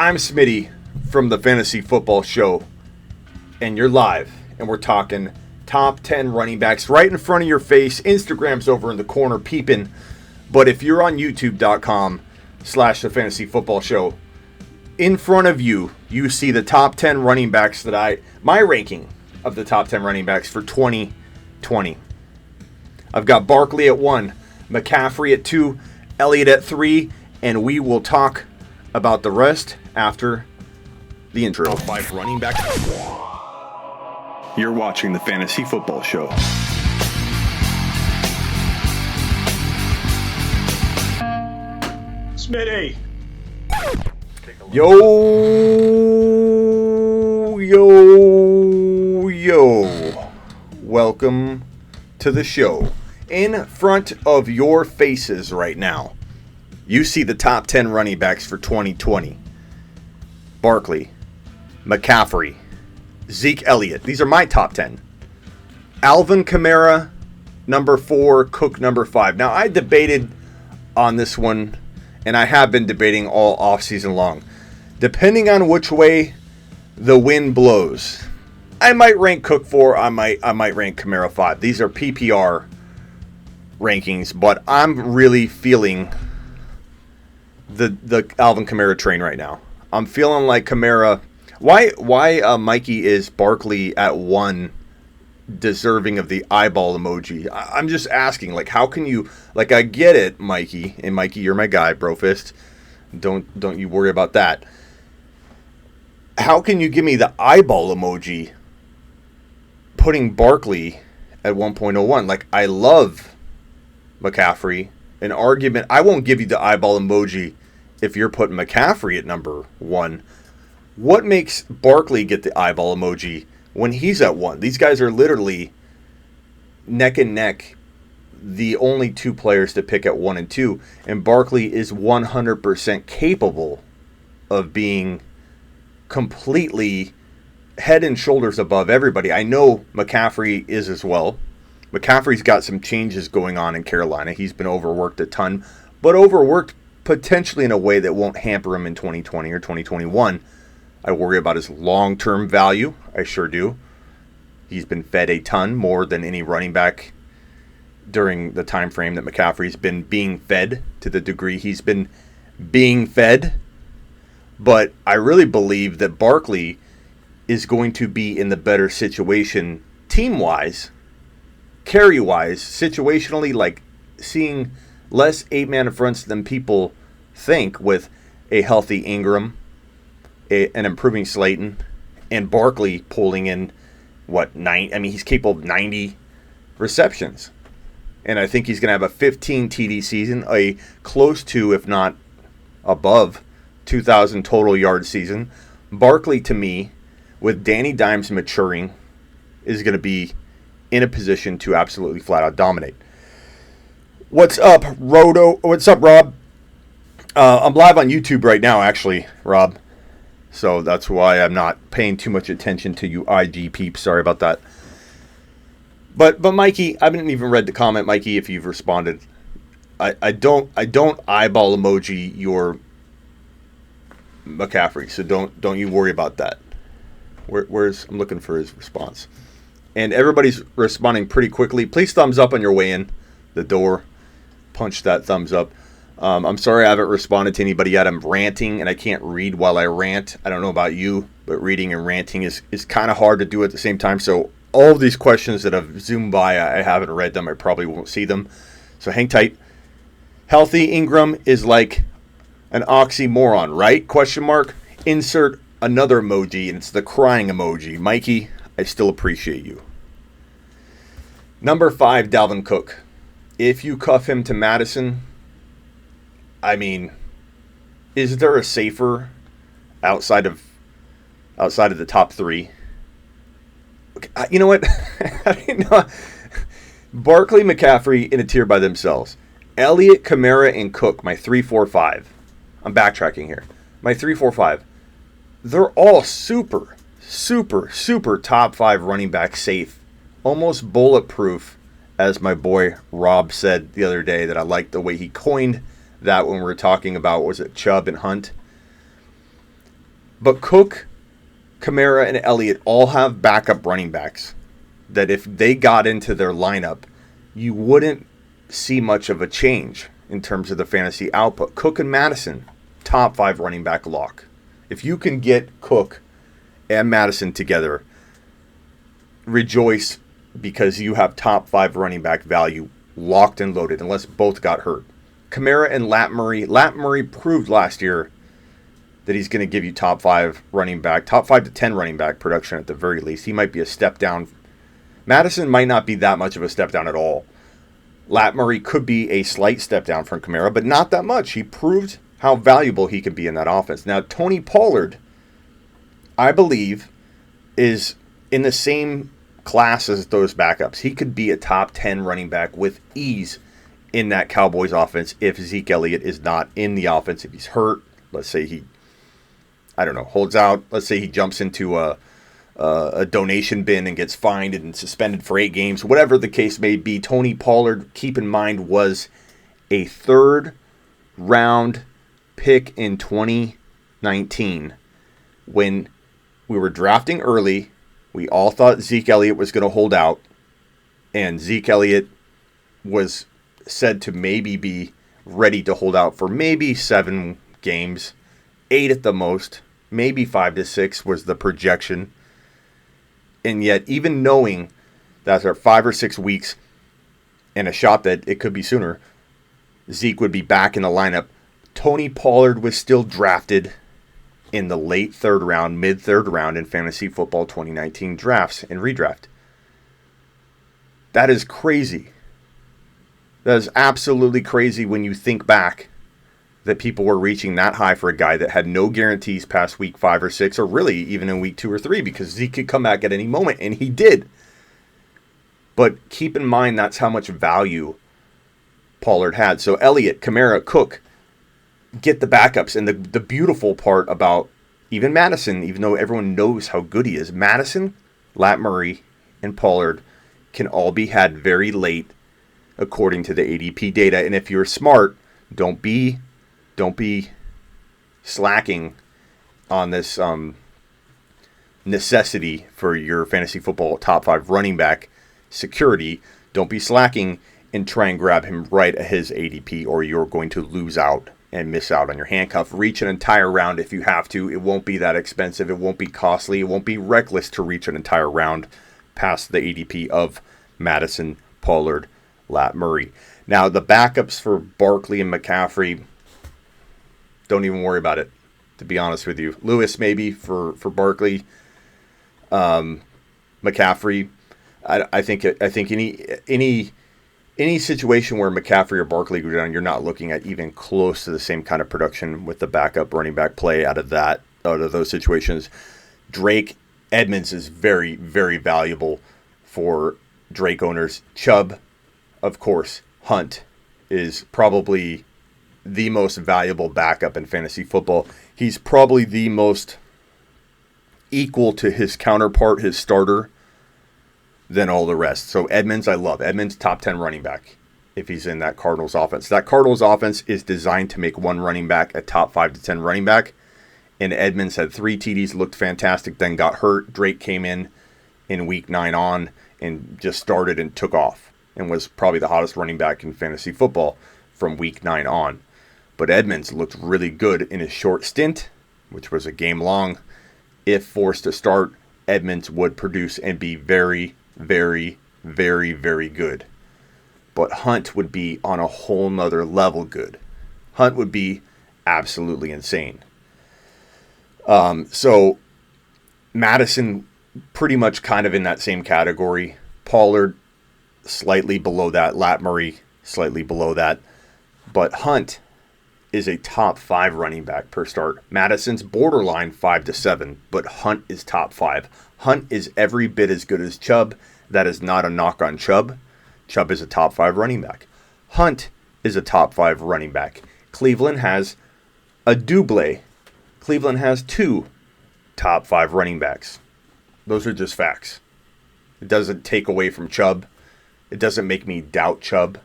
I'm Smitty from the Fantasy Football Show, and you're live, and we're talking top 10 running backs right in front of your face. Instagram's over in the corner peeping, but if you're on youtube.com/the Fantasy Football Show, in front of you, you see the top 10 running backs my ranking of the top 10 running backs for 2020. I've got Barkley at 1, McCaffrey at 2, Elliott at 3, and we will talk about the rest after the intro. 5 running backs. You're watching the Fantasy Football Show. Smitty. Yo. Welcome to the show. In front of your faces right now, you see the top 10 running backs for 2020. Barkley, McCaffrey, Zeke Elliott. These are my top 10. Alvin Kamara, number 4, Cook, number 5. Now, I debated on this one, and I have been debating all offseason long. Depending on which way the wind blows, I might rank Cook 4, I might rank Kamara 5. These are PPR rankings, but I'm really feeling the Alvin Kamara train right now. I'm feeling like Kamara. Why Mikey is Barkley at 1 deserving of the eyeball emoji? I'm just asking, like, how can you, like, I get it, Mikey, and Mikey, you're my guy, Brofist. Don't you worry about that. How can you give me the eyeball emoji putting Barkley at 1.01? Like, I love McCaffrey. An argument, I won't give you the eyeball emoji if you're putting McCaffrey at number 1. What makes Barkley get the eyeball emoji when he's at 1? These guys are literally neck and neck, the only 2 players to pick at 1 and 2, and Barkley is 100% capable of being completely head and shoulders above everybody. I know McCaffrey is as well. McCaffrey's got some changes going on in Carolina. He's been overworked a ton, but overworked potentially in a way that won't hamper him in 2020 or 2021. I worry about his long-term value. I sure do. He's been fed a ton, more than any running back during the time frame that McCaffrey's been being fed, to the degree he's been being fed. But I really believe that Barkley is going to be in the better situation team-wise, carry-wise, situationally, like seeing less 8-man fronts than people think, with a healthy Ingram, an improving Slayton, and Barkley pulling in, 9? I mean, he's capable of 90 receptions. And I think he's going to have a 15 TD season, a close to, if not above, 2,000 total yard season. Barkley, to me, with Danny Dimes maturing, is going to be in a position to absolutely flat out dominate. What's up, What's up, Rob? I'm live on YouTube right now, actually, Rob. So that's why I'm not paying too much attention to you IG peeps. Sorry about that. But Mikey, I haven't even read the comment, Mikey, if you've responded. I don't eyeball emoji your McCaffrey, so don't you worry about that. Where's I'm looking for his response. And everybody's responding pretty quickly. Please thumbs up on your way in the door. Punch that thumbs up. I'm sorry I haven't responded to anybody yet. I'm ranting, and I can't read while I rant. I don't know about you, but reading and ranting is kind of hard to do at the same time. So all of these questions that have zoomed by, I haven't read them. I probably won't see them. So hang tight. Healthy Ingram is like an oxymoron, right? Question mark. Insert another emoji, and it's the crying emoji. Mikey, I still appreciate you. Number 5, Dalvin Cook. If you cuff him to Madison, I mean, is there a safer outside of the top 3? You know what? I didn't know. Barkley, McCaffrey in a tier by themselves. Elliott, Kamara, and Cook, my 3, 4, 5. I'm backtracking here. My 3, 4, 5. They're all super top 5 running back safe. Almost bulletproof, as my boy Rob said the other day, that I liked the way he coined that when we were talking about, was it Chubb and Hunt? But Cook, Kamara, and Elliott all have backup running backs that if they got into their lineup, you wouldn't see much of a change in terms of the fantasy output. Cook and Madison, top 5 running back lock. If you can get Cook and Madison together, rejoice because you have top 5 running back value locked and loaded unless both got hurt. Kamara and Lat Murray proved last year that he's going to give you top 5 running back, top 5 to 10 running back production at the very least. He might be a step down. Madison might not be that much of a step down at all. Lat Murray could be a slight step down from Kamara, but not that much. He proved how valuable he could be in that offense. Now, Tony Pollard, I believe, is in the same class as those backups. He could be a top 10 running back with ease in that Cowboys offense if Zeke Elliott is not in the offense. If he's hurt, let's say he, holds out. Let's say he jumps into a donation bin and gets fined and suspended for 8 games. Whatever the case may be, Tony Pollard, keep in mind, was a 3rd-round pick in 2019 when we were drafting early. We all thought Zeke Elliott was going to hold out, and Zeke Elliott was said to maybe be ready to hold out for maybe 7 games, 8 at the most, maybe 5 to 6 was the projection. And yet, even knowing that there are 5 or 6 weeks and a shot that it could be sooner, Zeke would be back in the lineup, Tony Pollard was still drafted in the late 3rd round, mid 3rd round in fantasy football 2019 drafts and redraft. That is crazy. That is absolutely crazy when you think back that people were reaching that high for a guy that had no guarantees past week 5 or 6, or really even in week 2 or 3, because Zeke could come back at any moment, and he did. But keep in mind that's how much value Pollard had. So Elliott, Kamara, Cook, get the backups. And the beautiful part about even Madison, even though everyone knows how good he is, Madison, Lat Murray, and Pollard can all be had very late according to the ADP data. And if you're smart, don't be slacking on this necessity for your fantasy football top 5 running back security. Don't be slacking and try and grab him right at his ADP, or you're going to lose out and miss out on your handcuff. Reach an entire round if you have to. It won't be that expensive. It won't be costly. It won't be reckless to reach an entire round past the ADP of Madison, Pollard, Lat Murray. Now, the backups for Barkley and McCaffrey, don't even worry about it, to be honest with you. Lewis maybe for Barkley. McCaffrey, I think any situation where McCaffrey or Barkley go down, you're not looking at even close to the same kind of production with the backup running back play out of those situations. Drake, Edmonds is very, very valuable for Drake owners. Chubb, of course. Hunt is probably the most valuable backup in fantasy football. He's probably the most equal to his counterpart, his starter, than all the rest. So Edmonds, I love. Edmonds, top 10 running back if he's in that Cardinals offense. That Cardinals offense is designed to make one running back a top 5 to 10 running back. And Edmonds had 3 TDs, looked fantastic, then got hurt. Drake came in week 9 on and just started and took off and was probably the hottest running back in fantasy football from week 9 on. But Edmonds looked really good in his short stint, which was a game long. If forced to start, Edmonds would produce and be very, very, very, very good. But Hunt would be on a whole nother level good. Hunt would be absolutely insane. So Madison pretty much kind of in that same category. Pollard slightly below that. Lat Murray slightly below that. But Hunt is a top 5 running back per start. Madison's borderline 5 to 7, but Hunt is top 5. Hunt is every bit as good as Chubb. That is not a knock on Chubb. Chubb is a top 5 running back. Hunt is a top 5 running back. Cleveland has a double. Cleveland has 2 top 5 running backs. Those are just facts. It doesn't take away from Chubb. It doesn't make me doubt Chubb.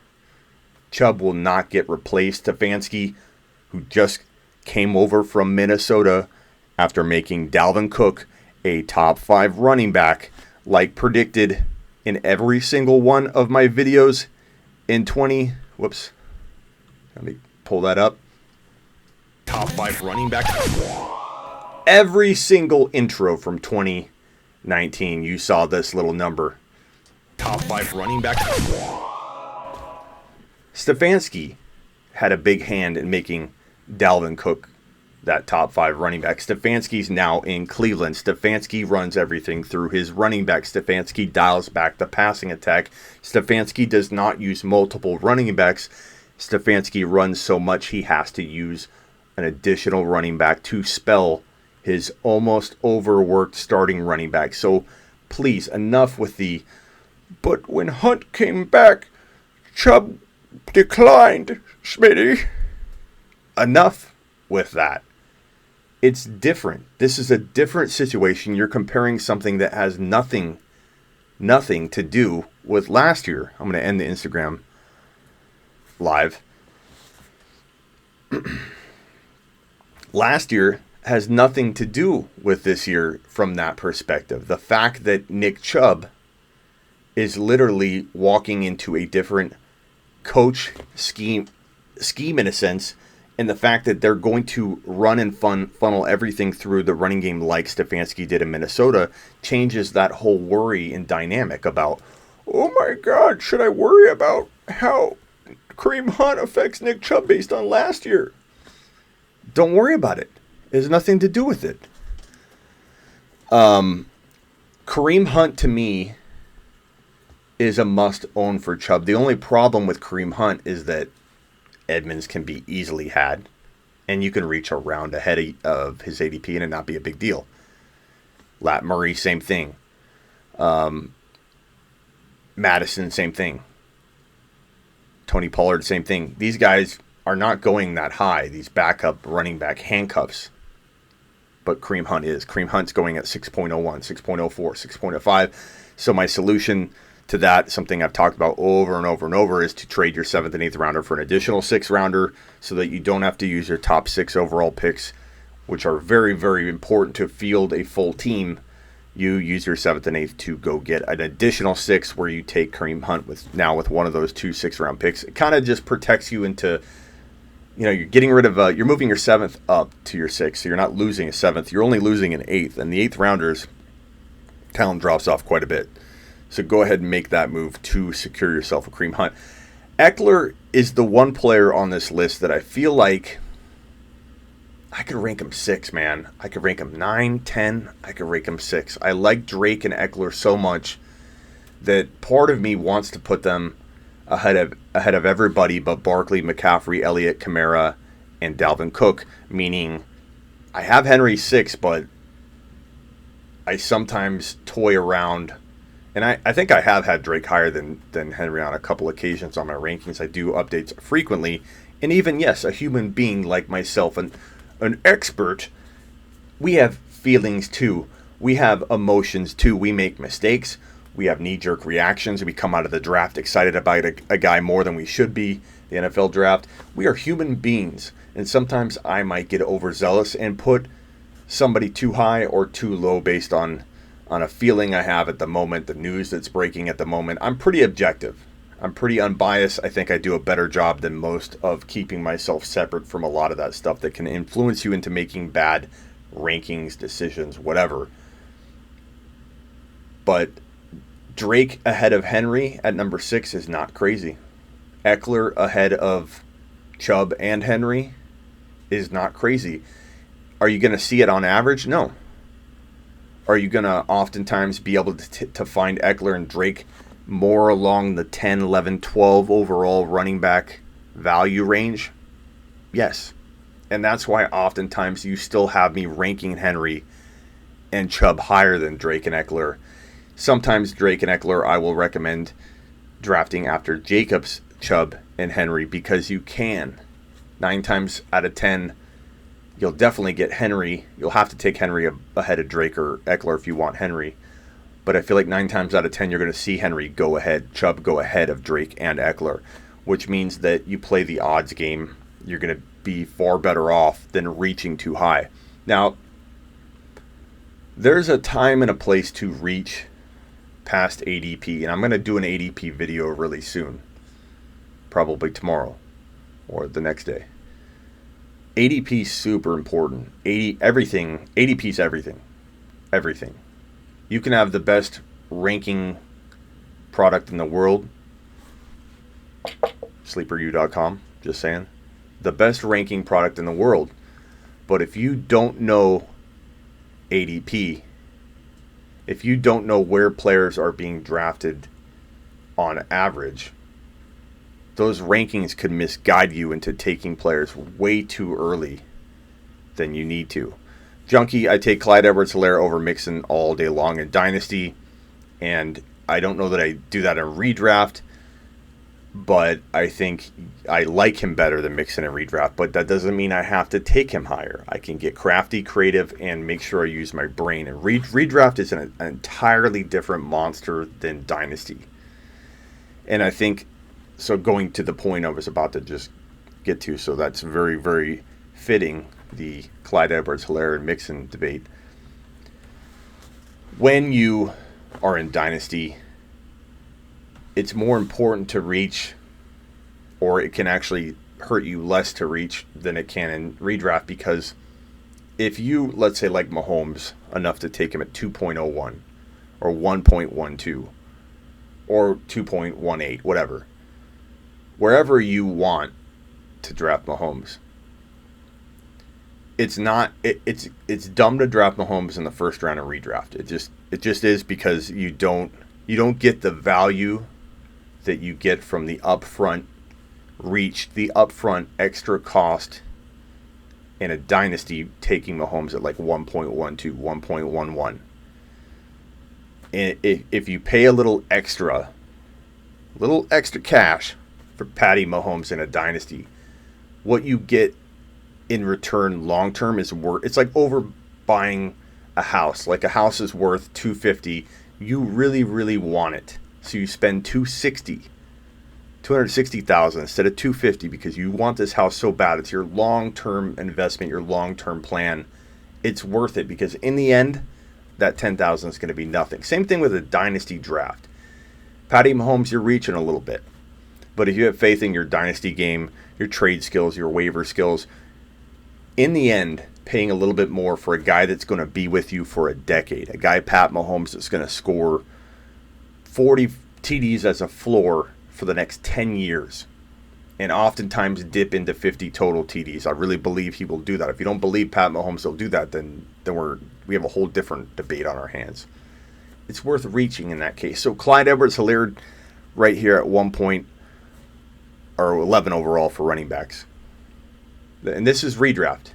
Chubb will not get replaced. Stefanski, who just came over from Minnesota after making Dalvin Cook a top 5 running back, like predicted in every single one of my videos in let me pull that up. Top 5 running back. Every single intro from 2019, you saw this little number. Top 5 running back. Stefanski had a big hand in making Dalvin Cook that top 5 running back. Stefanski's now in Cleveland. Stefanski runs everything through his running back. Stefanski dials back the passing attack. Stefanski does not use multiple running backs. Stefanski runs so much he has to use an additional running back to spell his almost overworked starting running back. So please, enough with but when Hunt came back, Chubb declined, Smitty. Enough with that. It's different. This is a different situation. You're comparing something that has nothing to do with last year. I'm going to end the Instagram live. Last year has nothing to do with this year from that perspective. The fact that Nick Chubb is literally walking into a different coach scheme in a sense, and the fact that they're going to run and funnel everything through the running game like Stefanski did in Minnesota changes that whole worry and dynamic about, oh my God, should I worry about how Kareem Hunt affects Nick Chubb based on last year? Don't worry about it. It has nothing to do with it. Kareem Hunt, to me, is a must-own for Chubb. The only problem with Kareem Hunt is that Edmonds can be easily had, and you can reach around ahead of his ADP and it not be a big deal. Lat Murray, same thing. Madison, same thing. Tony Pollard, same thing. These guys are not going that high, these backup running back handcuffs. But Kareem Hunt is. Kareem Hunt's going at 6.01, 6.04, 6.05. So my solution to that, something I've talked about over and over and over, is to trade your 7th and 8th rounder for an additional 6th rounder so that you don't have to use your top 6 overall picks, which are very, very important to field a full team. You use your 7th and 8th to go get an additional 6 where you take Kareem Hunt with one of those 2 6th-round picks. It kind of just protects you into, you're getting rid of, you're moving your 7th up to your 6th, so you're not losing a 7th. You're only losing an 8th, and the 8th rounders, talent drops off quite a bit. So go ahead and make that move to secure yourself a Kareem Hunt. Ekeler is the one player on this list that I feel like I could rank him 6, man. I could rank him 9, 10. I could rank him 6. I like Drake and Ekeler so much that part of me wants to put them ahead of everybody but Barkley, McCaffrey, Elliott, Kamara, and Dalvin Cook. Meaning, I have Henry 6, but I sometimes toy around. And I think I have had Drake higher than Henry on a couple occasions on my rankings. I do updates frequently. And even, yes, a human being like myself, an expert, we have feelings too. We have emotions too. We make mistakes. We have knee-jerk reactions. We come out of the draft excited about a guy more than we should be, the NFL draft. We are human beings. And sometimes I might get overzealous and put somebody too high or too low based on a feeling I have at the moment, the news that's breaking at the moment. I'm pretty objective. I'm pretty unbiased. I think I do a better job than most of keeping myself separate from a lot of that stuff that can influence you into making bad rankings, decisions, whatever. But Drake ahead of Henry at number 6 is not crazy. Ekeler ahead of Chubb and Henry is not crazy. Are you going to see it on average? No. Are you going to oftentimes be able to find Ekeler and Drake more along the 10, 11, 12 overall running back value range? Yes. And that's why oftentimes you still have me ranking Henry and Chubb higher than Drake and Ekeler. Sometimes Drake and Ekeler I will recommend drafting after Jacobs, Chubb, and Henry because you can. 9 times out of 10, you'll definitely get Henry. You'll have to take Henry ahead of Drake or Ekeler if you want Henry. But I feel like 9 times out of 10, you're going to see Henry go ahead, Chubb go ahead of Drake and Ekeler, which means that you play the odds game. You're going to be far better off than reaching too high. Now, There's a time and a place to reach past ADP, and I'm going to do an ADP video really soon, probably tomorrow or the next day. ADP is super important. ADP is everything. Everything. You can have the best ranking product in the world. SleeperU.com, just saying. The best ranking product in the world. But if you don't know ADP, if you don't know where players are being drafted on average, those rankings could misguide you into taking players way too early than you need to. Junkie, I take Clyde Edwards-Helaire over Mixon all day long in Dynasty, and I don't know that I do that in Redraft, but I think I like him better than Mixon in Redraft, but that doesn't mean I have to take him higher. I can get crafty, creative, and make sure I use my brain. And Redraft is an entirely different monster than Dynasty. And I think, so going to the point I was about to just get to, so that's very, very fitting, the Clyde Edwards-Helaire and Mixon debate. When you are in Dynasty, it's more important to reach, or it can actually hurt you less to reach than it can in Redraft, because if you, let's say like Mahomes, enough to take him at 2.01 or 1.12 or 2.18, whatever, wherever you want to draft Mahomes, it's dumb to draft Mahomes in the first round of Redraft. It just is, because you don't get the value that you get from the upfront reach, the upfront extra cost in a Dynasty, taking Mahomes at like 1.12, 1.11. And if you pay a little extra cash for Patty Mahomes in a Dynasty, what you get in return long term is worth. It's like overbuying a house. Like a house is worth $250. You really, really want it, so you spend $260,000 instead of $250 because you want this house so bad. It's your long-term investment, your long-term plan. It's worth it, because in the end, that $10,000 is going to be nothing. Same thing with a Dynasty draft. Patty Mahomes, you're reaching a little bit, but if you have faith in your Dynasty game, your trade skills, your waiver skills, in the end, paying a little bit more for a guy that's going to be with you for a decade, a guy, Pat Mahomes, that's going to score 40 TDs as a floor for the next 10 years, and oftentimes dip into 50 total TDs. I really believe he will do that. If you don't believe Pat Mahomes will do that, then we have a whole different debate on our hands. It's worth reaching in that case. So Clyde Edwards-Helaire right here at 1 point, or 11 overall for running backs. And this is Redraft,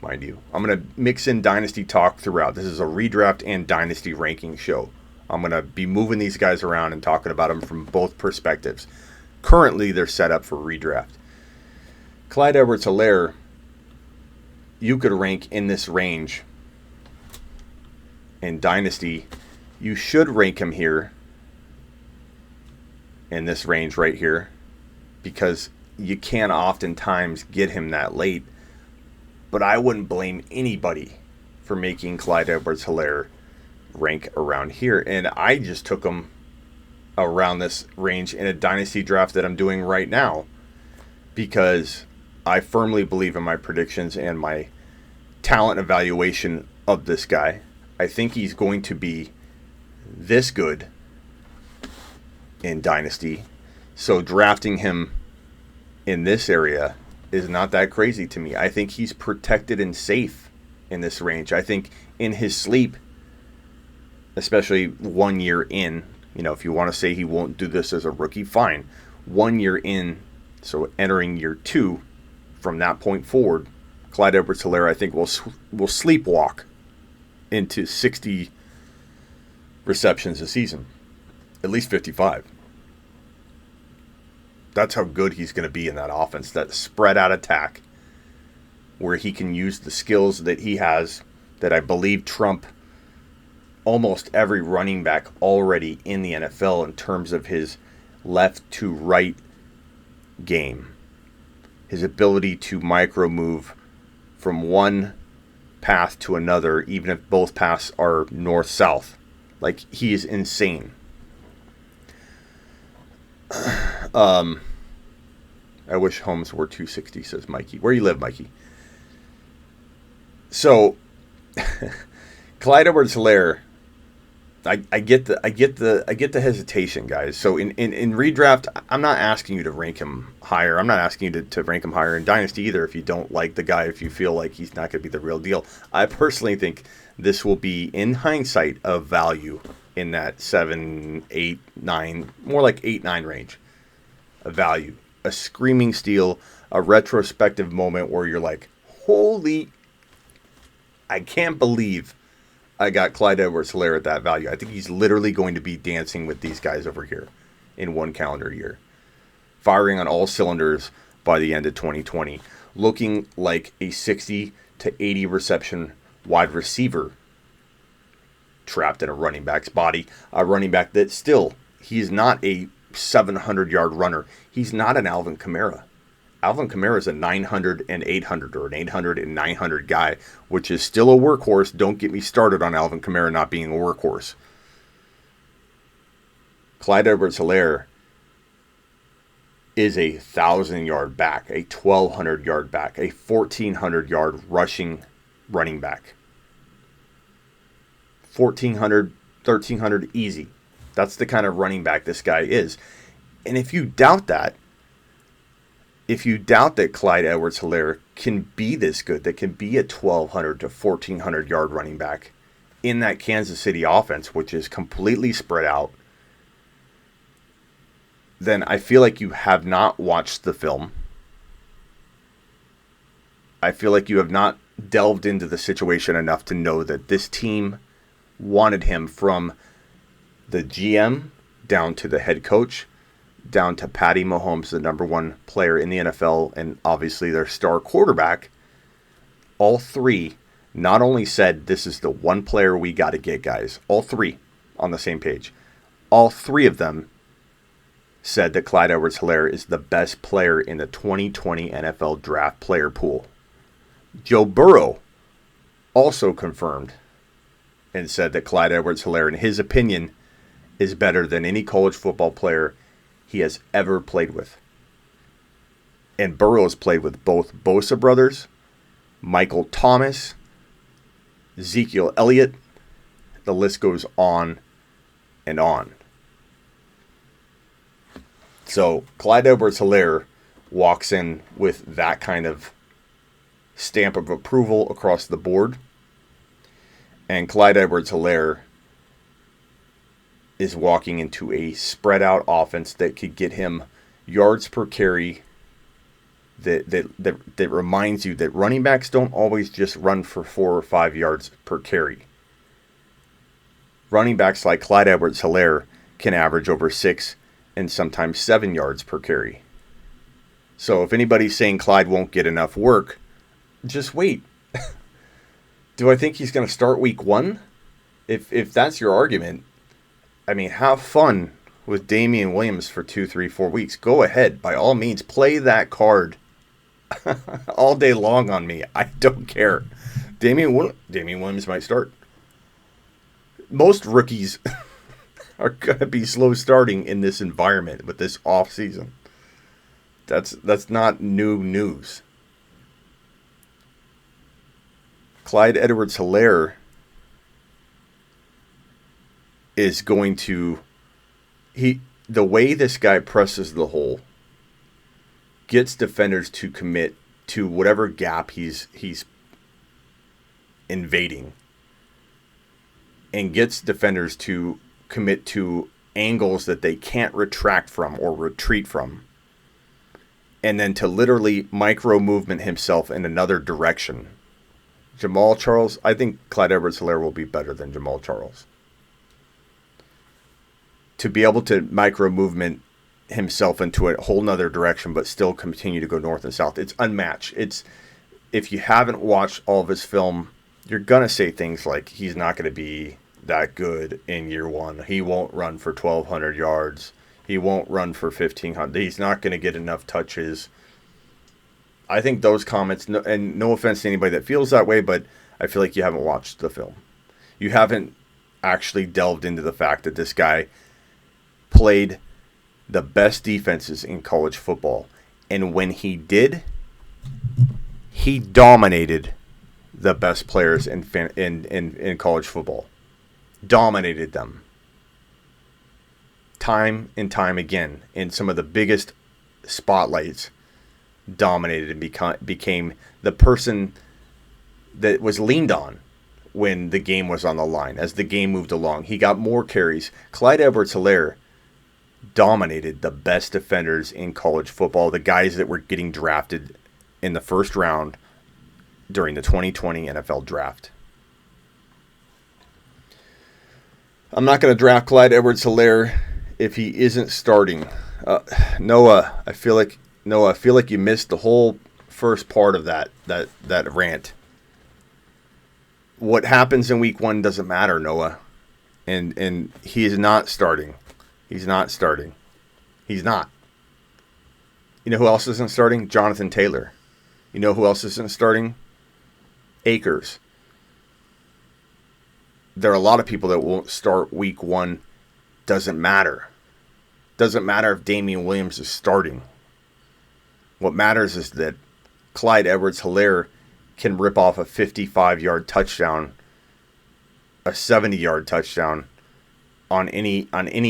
mind you. I'm going to mix in Dynasty talk throughout. This is a Redraft and Dynasty ranking show. I'm going to be moving these guys around and talking about them from both perspectives. Currently, they're set up for Redraft. Clyde Edwards-Helaire, you could rank in this range in Dynasty. You should rank him here in this range right here, because you can't oftentimes get him that late. But I wouldn't blame anybody for making Clyde Edwards-Helaire rank around here. And I just took him around this range in a Dynasty draft that I'm doing right now, because I firmly believe in my predictions and my talent evaluation of this guy. I think he's going to be this good in Dynasty. So drafting him in this area is not that crazy to me. I think he's protected and safe in this range. I think in his sleep, especially 1 year in, if you want to say he won't do this as a rookie, fine. 1 year in, so entering year 2, from that point forward, Clyde Edwards-Helaire, I think, will sleepwalk into 60 receptions a season, at least 55. That's how good he's going to be in that offense, that spread out attack, where he can use the skills that he has, that I believe trump almost every running back already in the NFL in terms of his left to right game. His ability to micro move from one path to another, even if both paths are north-south. Like, he is insane. I wish Holmes were 260, says Mikey. Where you live, Mikey? So, Clyde Edwards-Helaire, I get the hesitation, guys. So in redraft, I'm not asking you to rank him higher. I'm not asking you to rank him higher in Dynasty either if you don't like the guy, if you feel like he's not going to be the real deal. I personally think this will be, in hindsight, of value in that 7, 8, 9, more like 8, 9 range of value. A screaming steal, a retrospective moment where you're like, holy, I can't believe I got Clyde Edwards-Helaire at that value. I think he's literally going to be dancing with these guys over here in one calendar year. Firing on all cylinders by the end of 2020. Looking like a 60 to 80 reception wide receiver trapped in a running back's body. A running back that still, he's not a 700-yard runner. He's not an Alvin Kamara. Alvin Kamara is a 900 and 800 or an 800 and 900 guy, which is still a workhorse. Don't get me started on Alvin Kamara not being a workhorse. Clyde Edwards-Helaire is a 1,000-yard back, a 1,200-yard back, a 1,400-yard rushing running back. 1,400, 1,300 easy. That's the kind of running back this guy is. And if you doubt that Clyde Edwards-Helaire can be this good, that can be a 1,200 to 1,400 yard running back in that Kansas City offense, which is completely spread out, then I feel like you have not watched the film. I feel like you have not delved into the situation enough to know that this team wanted him, from the GM down to the head coach, down to Patty Mahomes, the number one player in the NFL, and obviously their star quarterback. All three not only said, this is the one player we got to get, guys. All three on the same page. All three of them said that Clyde Edwards-Helaire is the best player in the 2020 NFL draft player pool. Joe Burrow also confirmed and said that Clyde Edwards-Helaire, in his opinion, is better than any college football player he has ever played with. And Burrow has played with both Bosa brothers, Michael Thomas, Ezekiel Elliott. The list goes on and on. So Clyde Edwards-Helaire walks in with that kind of stamp of approval across the board. And Clyde Edwards-Helaire is walking into a spread out offense that could get him yards per carry, that reminds you that running backs don't always just run for 4 or 5 yards per carry. Running backs like Clyde Edwards-Helaire can average over 6 and sometimes 7 yards per carry. So if anybody's saying Clyde won't get enough work, just wait. Do I think he's going to start week 1? If that's your argument, I mean, have fun with Damian Williams for 2, 3, 4 weeks. Go ahead. By all means, play that card all day long on me. I don't care. Damian Williams might start. Most rookies are going to be slow starting in this environment with this off season. That's not new news. Clyde Edwards-Helaire is going to, the way this guy presses the hole gets defenders to commit to whatever gap he's invading, and gets defenders to commit to angles that they can't retract from or retreat from, and then to literally micro movement himself in another direction. Jamal Charles, I think Clyde Edwards-Helaire will be better than Jamal Charles. To be able to micro movement himself into a whole nother direction but still continue to go north and south, it's unmatched. If you haven't watched all of his film, you're going to say things like he's not going to be that good in year 1. He won't run for 1,200 yards. He won't run for 1,500. He's not going to get enough touches. I think those comments, and no offense to anybody that feels that way, but I feel like you haven't watched the film. You haven't actually delved into the fact that this guy played the best defenses in college football. And when he did, he dominated the best players in college football. Dominated them. Time and time again. In some of the biggest spotlights, dominated and became the person that was leaned on when the game was on the line. As the game moved along, he got more carries. Clyde Edwards-Helaire dominated the best defenders in college football, the guys that were getting drafted in the first round during the 2020 NFL draft. I'm not going to draft Clyde Edwards-Helaire if he isn't starting. Noah, I feel like you missed the whole first part of that rant. What happens in week 1 doesn't matter, Noah. And he is not starting. He's not starting. He's not. You know who else isn't starting? Jonathan Taylor. You know who else isn't starting? Akers. There are a lot of people that won't start week 1. Doesn't matter. Doesn't matter if Damian Williams is starting. What matters is that Clyde Edwards-Helaire can rip off a 55-yard touchdown, a 70-yard touchdown on any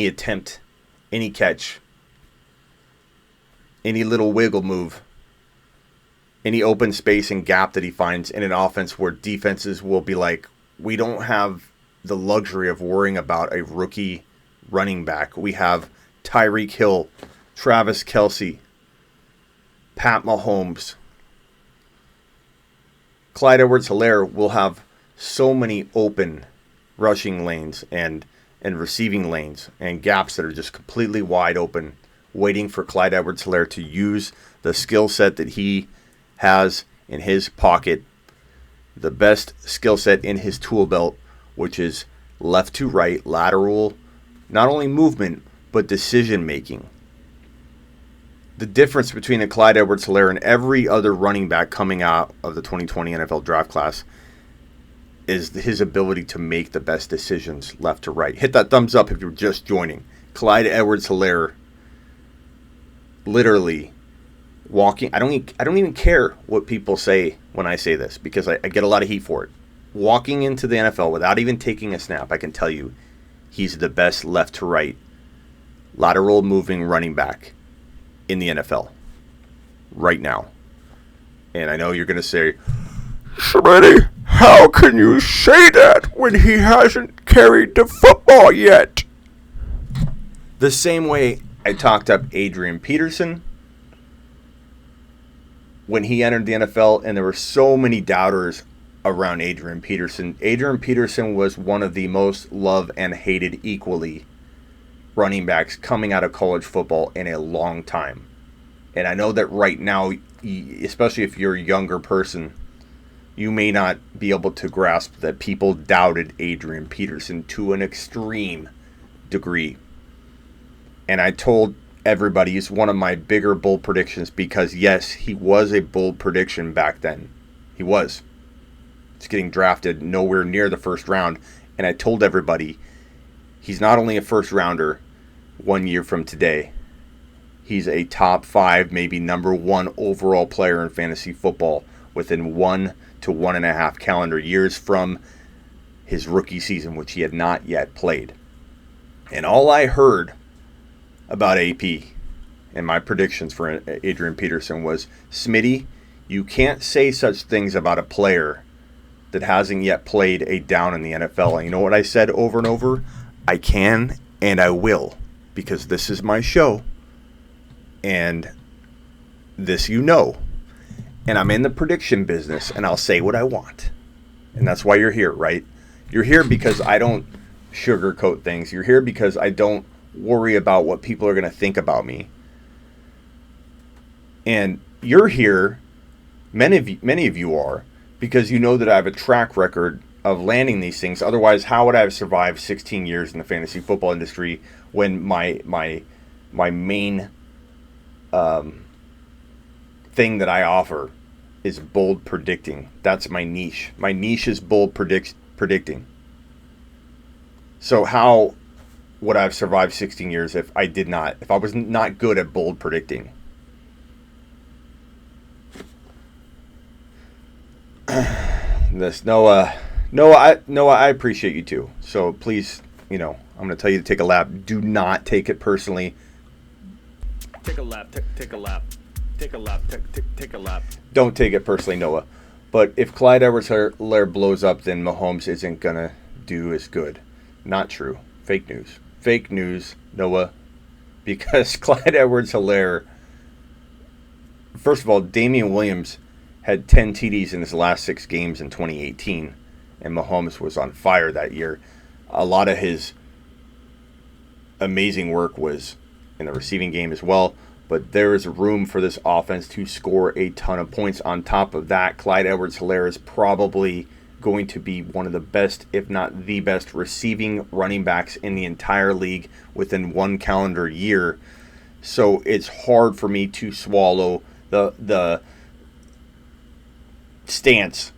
attempt, any catch, any little wiggle move, any open space and gap that he finds in an offense where defenses will be like, we don't have the luxury of worrying about a rookie running back. We have Tyreek Hill, Travis Kelce, Pat Mahomes. Clyde Edwards-Helaire will have so many open rushing lanes and receiving lanes and gaps that are just completely wide open, waiting for Clyde Edwards-Helaire to use the skill set that he has in his pocket, the best skill set in his tool belt, which is left to right, lateral, not only movement, but decision making. The difference between a Clyde Edwards-Helaire and every other running back coming out of the 2020 NFL draft class is his ability to make the best decisions left to right. Hit that thumbs up if you're just joining. Clyde Edwards-Helaire literally walking. I don't even care what people say when I say this, because I get a lot of heat for it. Walking into the NFL without even taking a snap, I can tell you he's the best left to right lateral moving running back in the NFL right now. And I know you're going to say, Smitty, how can you say that when he hasn't carried the football yet? The same way I talked up Adrian Peterson when he entered the NFL, and there were so many doubters around Adrian Peterson. Adrian Peterson was one of the most loved and hated equally running backs coming out of college football in a long time. And I know that right now, especially if you're a younger person, you may not be able to grasp that people doubted Adrian Peterson to an extreme degree. And I told everybody it's one of my bigger bold predictions, because yes, he was a bold prediction back then. He was. He's getting drafted nowhere near the first round. And I told everybody he's not only a first rounder 1 year from today, he's a top 5, maybe number 1 overall player in fantasy football within 1 to 1.5 calendar years from his rookie season, which he had not yet played. And all I heard about AP and my predictions for Adrian Peterson was, Smitty, you can't say such things about a player that hasn't yet played a down in the NFL. And you know what I said over and over? I can and I will, because this is my show. And this you know. And I'm in the prediction business, and I'll say what I want. And that's why you're here, right? You're here because I don't sugarcoat things. You're here because I don't worry about what people are going to think about me. And you're here, many of you are, because you know that I have a track record of landing these things. Otherwise, how would I have survived 16 years in the fantasy football industry when my main thing that I offer is bold predicting. That's my niche. My niche is bold predicting. So how would I have survived 16 years if I was not good at bold predicting? This Noah, I appreciate you too. So please, I'm going to tell you to take a lap. Do not take it personally. Take a lap. Take a lap. Take a lap. Take a lap. Don't take it personally, Noah. But if Clyde Edwards-Helaire blows up, then Mahomes isn't going to do as good. Not true. Fake news. Fake news, Noah. Because Clyde Edwards-Helaire, first of all, Damian Williams had 10 TDs in his last 6 games in 2018, and Mahomes was on fire that year. A lot of his amazing work was in the receiving game as well, but there is room for this offense to score a ton of points. On top of that, Clyde Edwards-Helaire is probably going to be one of the best, if not the best, receiving running backs in the entire league within 1 calendar year. So it's hard for me to swallow the stance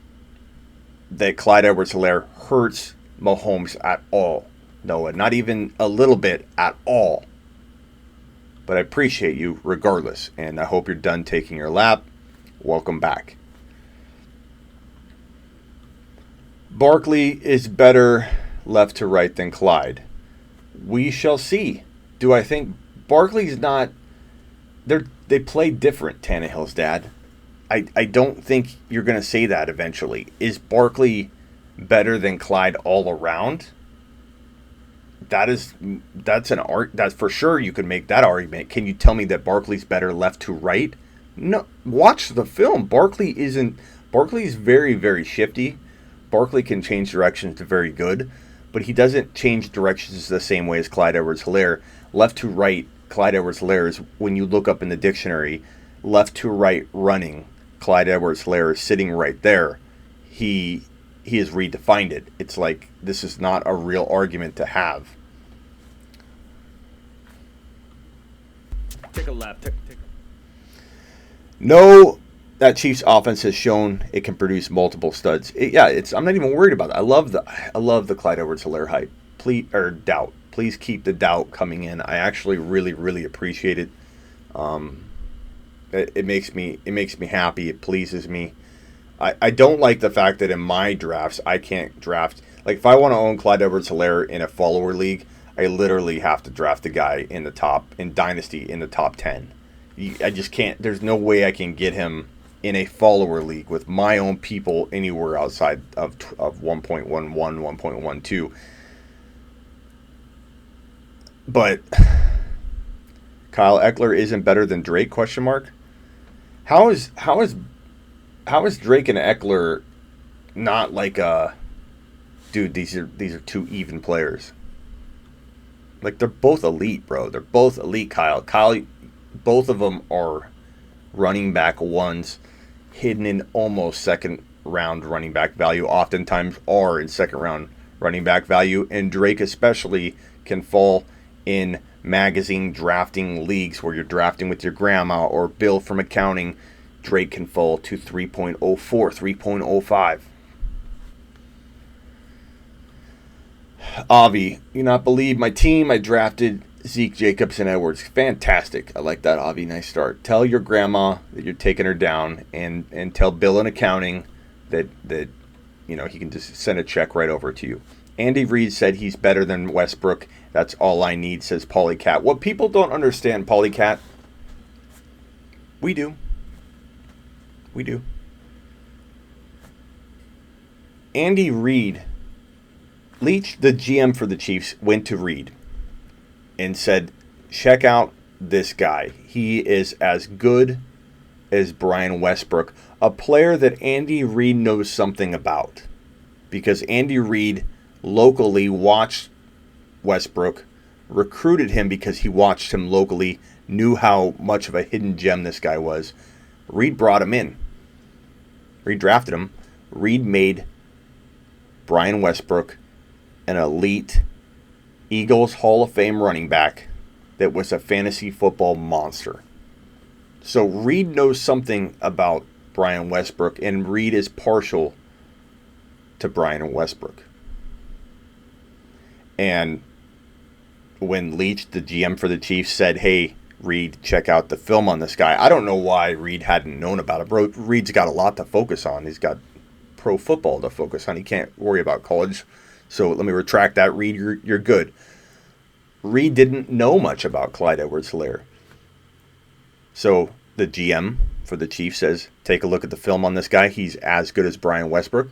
that Clyde Edwards-Helaire hurts Mahomes at all. Noah, not even a little bit at all. But I appreciate you regardless, and I hope you're done taking your lap. Welcome back. Barkley is better left to right than Clyde. We shall see. Do I think Barkley's not... They play different, Tannehill's dad. I don't think you're going to say that eventually. Is Barkley better than Clyde all around? That's for sure you can make that argument. Can you tell me that Barkley's better left to right? No. Watch the film. Barkley's very, very shifty. Barkley can change directions to very good, but he doesn't change directions the same way as Clyde Edwards-Helaire. Left to right, Clyde Edwards-Helaire is, when you look up in the dictionary, left to right running, Clyde Edwards-Helaire is sitting right there. He has redefined it. It's like this is not a real argument to have. Take a lap. No, that Chiefs offense has shown it can produce multiple studs. I'm not even worried about that. I love the Clyde Edwards-Helaire hype. Doubt. Please keep the doubt coming in. I actually really, really appreciate it. It makes me happy. It pleases me. I don't like the fact that in my drafts I can't draft. Like if I want to own Clyde Edwards-Helaire in a follower league, I literally have to draft the guy in Dynasty in the top 10. I just can't. There's no way I can get him in a follower league with my own people anywhere outside of 1.11, 1.12. But Kyle Ekeler isn't better than Drake? ? How is Drake and Ekeler not like a dude? These are two even players. Like they're both elite, bro. They're both elite, Kyle. Both of them are running back ones, hidden in almost second round running back value. Oftentimes are in second round running back value, and Drake especially can fall in magazine drafting leagues where you're drafting with your grandma or Bill from accounting. Drake can fall to 3.04, 3.05. Avi, you not believe my team. I drafted Zeke, Jacobs, and Edwards. Fantastic. I like that, Avi. Nice start. Tell your grandma that you're taking her down, and tell Bill in accounting that he can just send a check right over to you. Andy Reid said he's better than Westbrook. That's all I need, says Polycat. What people don't understand, Polycat, we do. We do. Andy Reid, Leach, the GM for the Chiefs, went to Reid and said, check out this guy. He is as good as Brian Westbrook, a player that Andy Reid knows something about. Because Andy Reid locally watched Westbrook, recruited him because he watched him locally, knew how much of a hidden gem this guy was. Reid brought him in. Reid drafted him. Reid made Brian Westbrook an elite Eagles Hall of Fame running back that was a fantasy football monster. So Reid knows something about Brian Westbrook, and Reed is partial to Brian Westbrook. And when Leach, the GM for the Chiefs, said, hey, Reed, check out the film on this guy, I don't know why Reed hadn't known about it. Bro, Reed's got a lot to focus on. He's got pro football to focus on. He can't worry about college. So let me retract that. Reed, you're good. Reed didn't know much about Clyde Edwards-Helaire. So the GM for the Chiefs says, take a look at the film on this guy. He's as good as Brian Westbrook.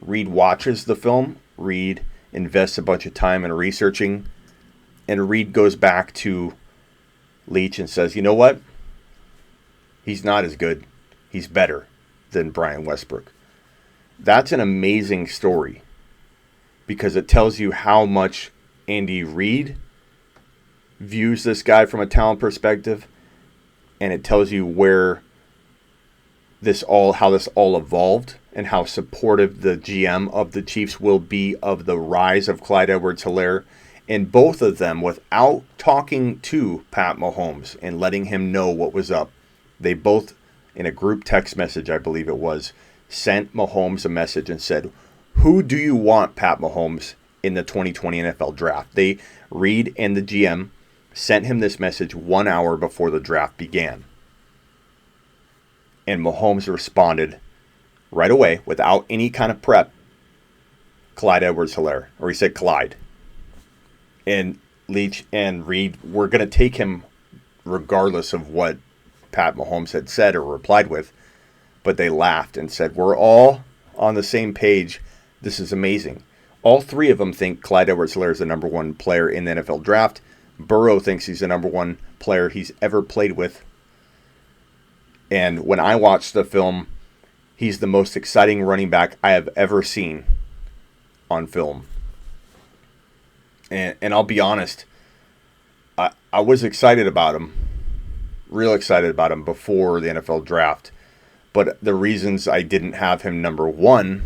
Reed watches the film. Reed invests a bunch of time in researching. And Reed goes back to Leach and says, you know what? He's not as good. He's better than Brian Westbrook. That's an amazing story because it tells you how much Andy Reid views this guy from a talent perspective, and it tells you how this all evolved and how supportive the GM of the Chiefs will be of the rise of Clyde Edwards-Helaire, and both of them, without talking to Pat Mahomes and letting him know what was up, they both, in a group text message, I believe it was, sent Mahomes a message and said, who do you want, Pat Mahomes, in the 2020 NFL draft? Reed and the GM sent him this message 1 hour before the draft began. And Mahomes responded right away, without any kind of prep, Clyde Edwards-Helaire, or he said Clyde. And Leach and Reed were going to take him regardless of what Pat Mahomes had said or replied with, but they laughed and said, we're all on the same page. This is amazing. All three of them think Clyde Edwards-Helaire is the number one player in the NFL draft. Burrow thinks he's the number one player he's ever played with. And when I watched the film, he's the most exciting running back I have ever seen on film. And I'll be honest, I was excited about him, real excited about him before the NFL draft. But the reasons I didn't have him number one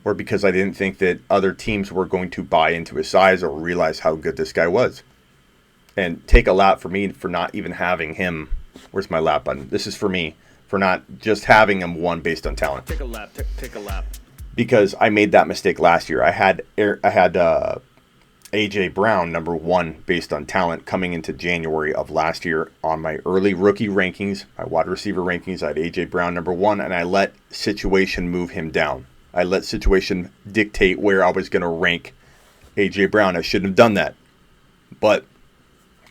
were because I didn't think that other teams were going to buy into his size or realize how good this guy was. And take a lap for me for not even having him. Where's my lap button? This is for me, for not just having him one based on talent. Take a lap. Take a lap. Because I made that mistake last year. I had A.J. Brown number one based on talent coming into January of last year on my early rookie rankings, my wide receiver rankings. I had A.J. Brown number one, and I let situation move him down. I let situation dictate where I was going to rank A.J. Brown. I shouldn't have done that. But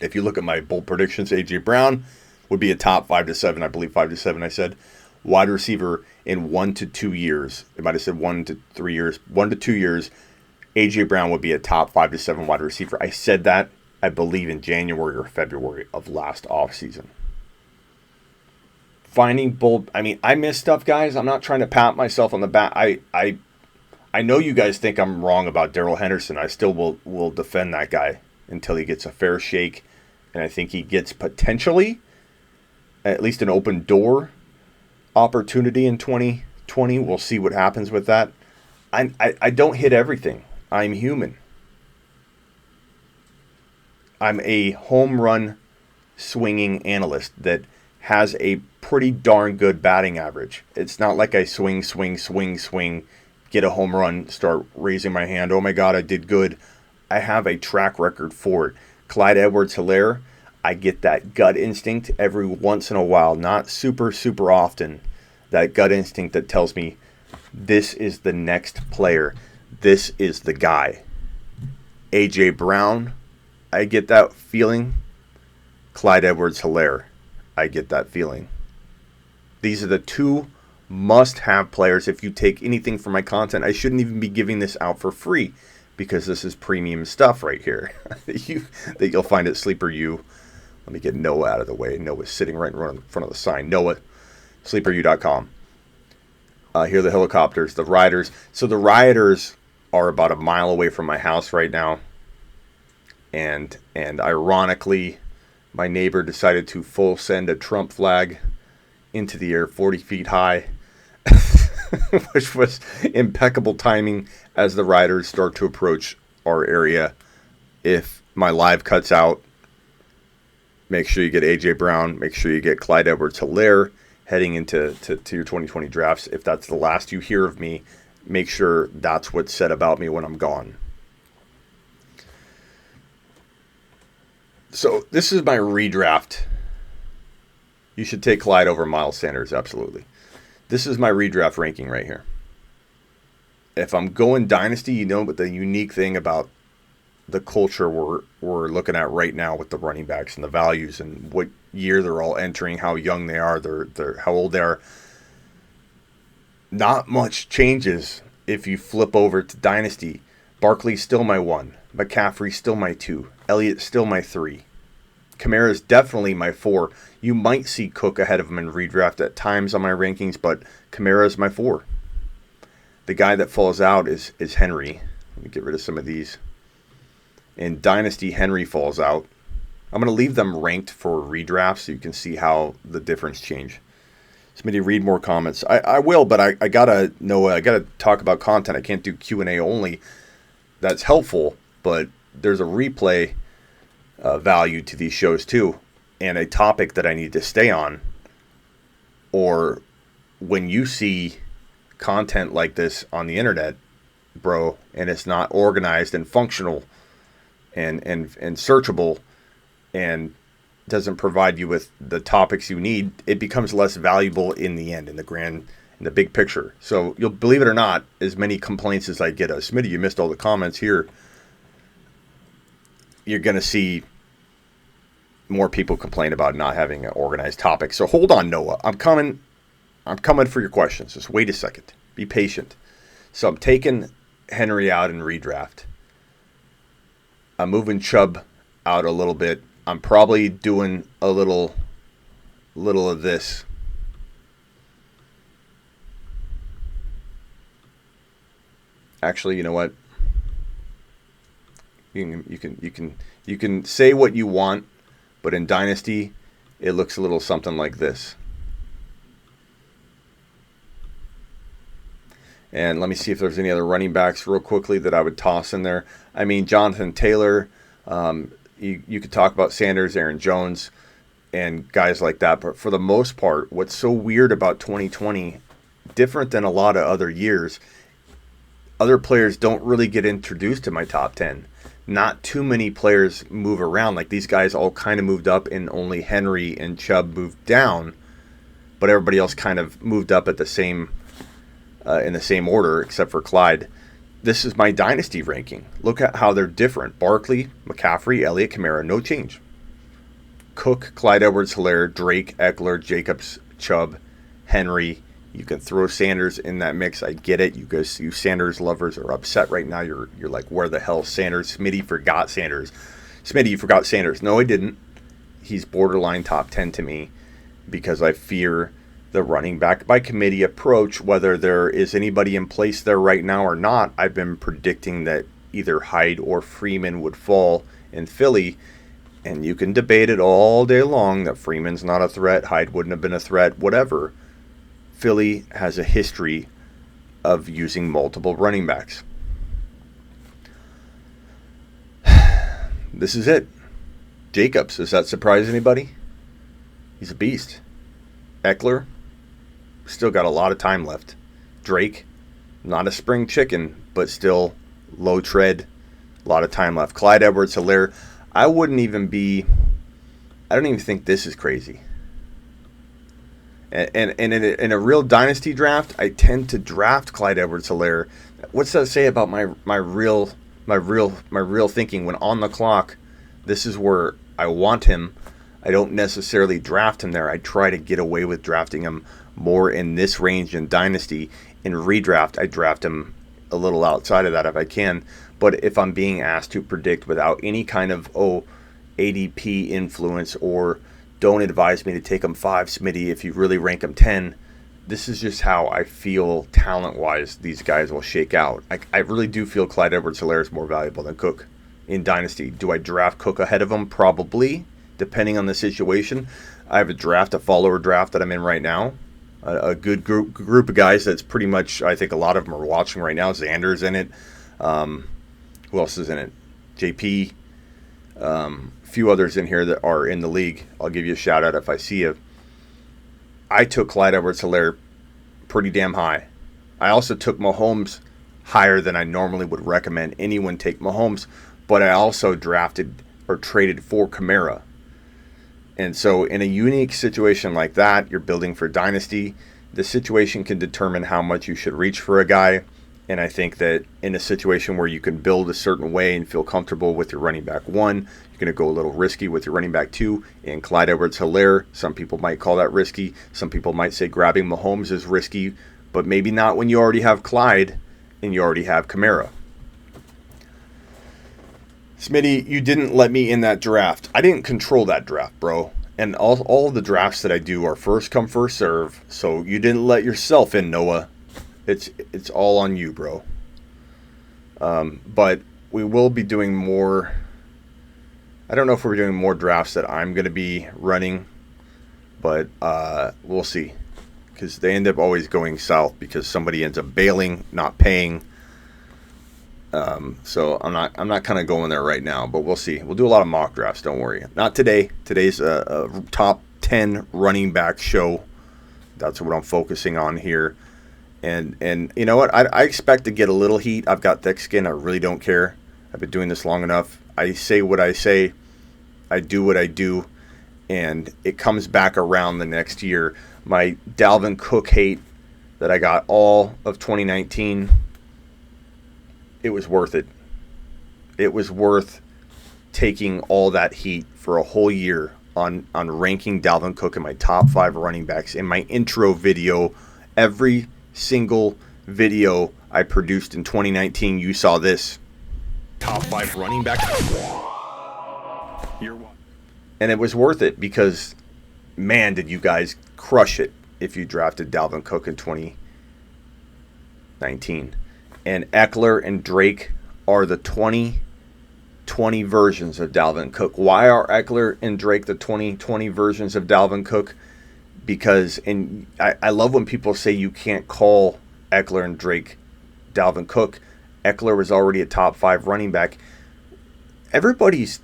if you look at my bold predictions, A.J. Brown would be a top 5 to 7, I believe 5 to 7. I said wide receiver in 1 to 2 years. It might have said 1 to 3 years. 1 to 2 years, A.J. Brown would be a top 5 to 7 wide receiver. I said that, I believe, in January or February of last offseason. Finding bold, I miss stuff, guys. I'm not trying to pat myself on the back. I know you guys think I'm wrong about Darrell Henderson. I still will defend that guy until he gets a fair shake. And I think he gets potentially at least an open door opportunity in 2020. We'll see what happens with that. I don't hit everything. I'm human. I'm a home run swinging analyst that has a pretty darn good batting average. It's not like I swing, get a home run, start raising my hand. Oh my God, I did good. I have a track record for it. Clyde Edwards-Helaire, I get that gut instinct every once in a while, not super often. That gut instinct that tells me this is the next player. This is the guy. A.J. Brown, I get that feeling. Clyde Edwards-Helaire, I get that feeling. These are the two must-have players. If you take anything from my content, I shouldn't even be giving this out for free because this is premium stuff right here that you'll find at Sleeper U. Let me get Noah out of the way. Noah's sitting right in front of the sign. Noah, sleeperu.com. Here are the helicopters, the riders. So the rioters are about a mile away from my house right now. And ironically, my neighbor decided to full send a Trump flag into the air 40 feet high, which was impeccable timing as the riders start to approach our area. If my live cuts out, make sure you get A.J. Brown. Make sure you get Clyde Edwards-Helaire. heading into your 2020 drafts. If that's the last you hear of me, make sure that's what's said about me when I'm gone. So this is my redraft. You should take Clyde over Miles Sanders, absolutely. This is my redraft ranking right here. If I'm going Dynasty, you know what the unique thing about the culture we're looking at right now with the running backs and the values and what year they're all entering, how young they are, they're how old they are. Not much changes if you flip over to Dynasty. Barkley's still my 1. McCaffrey still my 2. Elliott still my 3. Kamara is definitely my 4. You might see Cook ahead of him in redraft at times on my rankings, but Kamara is my 4. The guy that falls out is Henry. Let me get rid of some of these. In Dynasty, Henry falls out. I'm going to leave them ranked for redraft so you can see how the difference change. Smitty, read more comments. I will, but I gotta know. I gotta talk about content. I can't do Q&A only. That's helpful, but there's a replay value to these shows too, and a topic that I need to stay on. Or when you see content like this on the internet, bro, and it's not organized and functional and searchable and doesn't provide you with the topics you need, it becomes less valuable in the end, in the big picture. So you'll believe it or not, as many complaints as I get, Smitty, you missed all the comments here. You're going to see more people complain about not having an organized topic. So hold on, Noah. I'm coming for your questions. Just wait a second. Be patient. So I'm taking Henry out in redraft. I'm moving Chubb out a little bit. I'm probably doing a little of this. Actually, you know what? You can say what you want, but in Dynasty, it looks a little something like this. And let me see if there's any other running backs real quickly that I would toss in there. I mean, Jonathan Taylor. You could talk about Sanders, Aaron Jones, and guys like that. But for the most part, what's so weird about 2020, different than a lot of other years, other players don't really get introduced to my top 10. Not too many players move around. Like these guys all kind of moved up, and only Henry and Chubb moved down. But everybody else kind of moved up at the same in the same order, except for Clyde. This is my Dynasty ranking. Look at how they're different. Barkley, McCaffrey, Elliott, Kamara, no change. Cook, Clyde Edwards-Helaire, Drake, Ekeler, Jacobs, Chubb, Henry. You can throw Sanders in that mix. I get it. You guys, you Sanders lovers are upset right now. You're like, where the hell Sanders? Smitty forgot Sanders. Smitty, you forgot Sanders. No, I didn't. He's borderline top 10 to me because I fear the running back by committee approach, whether there is anybody in place there right now or not. I've been predicting that either Hyde or Freeman would fall in Philly, and you can debate it all day long that Freeman's not a threat, Hyde wouldn't have been a threat, whatever. Philly has a history of using multiple running backs. This is it. Jacobs, does that surprise anybody? He's a beast. Ekeler, still got a lot of time left. Drake, not a spring chicken, but still low tread, a lot of time left. Clyde Edwards-Helaire, I don't even think this is crazy. And in a real Dynasty draft, I tend to draft Clyde Edwards-Helaire. What's that say about my real thinking? When on the clock, this is where I want him. I don't necessarily draft him there. I try to get away with drafting him more in this range in Dynasty. In redraft, I draft him a little outside of that if I can. But if I'm being asked to predict without any kind of ADP influence, or don't advise me to take him 5, Smitty, if you really rank him 10, this is just how I feel talent-wise these guys will shake out. I really do feel Clyde Edwards-Helaire is more valuable than Cook in Dynasty. Do I draft Cook ahead of him? Probably, depending on the situation. I have a follower draft that I'm in right now. A good group of guys that's pretty much, I think a lot of them are watching right now. Xander's in it. Who else is in it? JP. A few others in here that are in the league. I'll give you a shout out if I see you. I took Clyde Edwards-Helaire pretty damn high. I also took Mahomes higher than I normally would recommend anyone take Mahomes, but I also drafted or traded for Kamara. And so in a unique situation like that, you're building for Dynasty, the situation can determine how much you should reach for a guy. And I think that in a situation where you can build a certain way and feel comfortable with your running back 1, you're going to go a little risky with your running back 2. And Clyde Edwards-Helaire, some people might call that risky. Some people might say grabbing Mahomes is risky, but maybe not when you already have Clyde and you already have Kamara. Smitty, you didn't let me in that draft. I didn't control that draft, bro. And all the drafts that I do are first come, first serve. So you didn't let yourself in, Noah. It's all on you, bro. But we will be doing more. I don't know if we're doing more drafts that I'm going to be running, but we'll see. Because they end up always going south because somebody ends up bailing, not paying. So I'm not kind of going there right now, but we'll see. We'll do a lot of mock drafts. Don't worry. Not today. Today's a top 10 running back show. That's what I'm focusing on here. And you know what? I expect to get a little heat. I've got thick skin. I really don't care. I've been doing this long enough. I say what I say. I do what I do. And it comes back around the next year. My Dalvin Cook hate that I got all of 2019, it was worth it. It was worth taking all that heat for a whole year on ranking Dalvin Cook in my top 5 running backs. In my intro video, every single video I produced in 2019, you saw this. Top 5 running back. And it was worth it because, man, did you guys crush it if you drafted Dalvin Cook in 2019. And Ekeler and Drake are the 2020 versions of Dalvin Cook. Why are Ekeler and Drake the 2020 versions of Dalvin Cook? Because, and I love when people say you can't call Ekeler and Drake Dalvin Cook. Ekeler was already a top 5 running back. Everybody's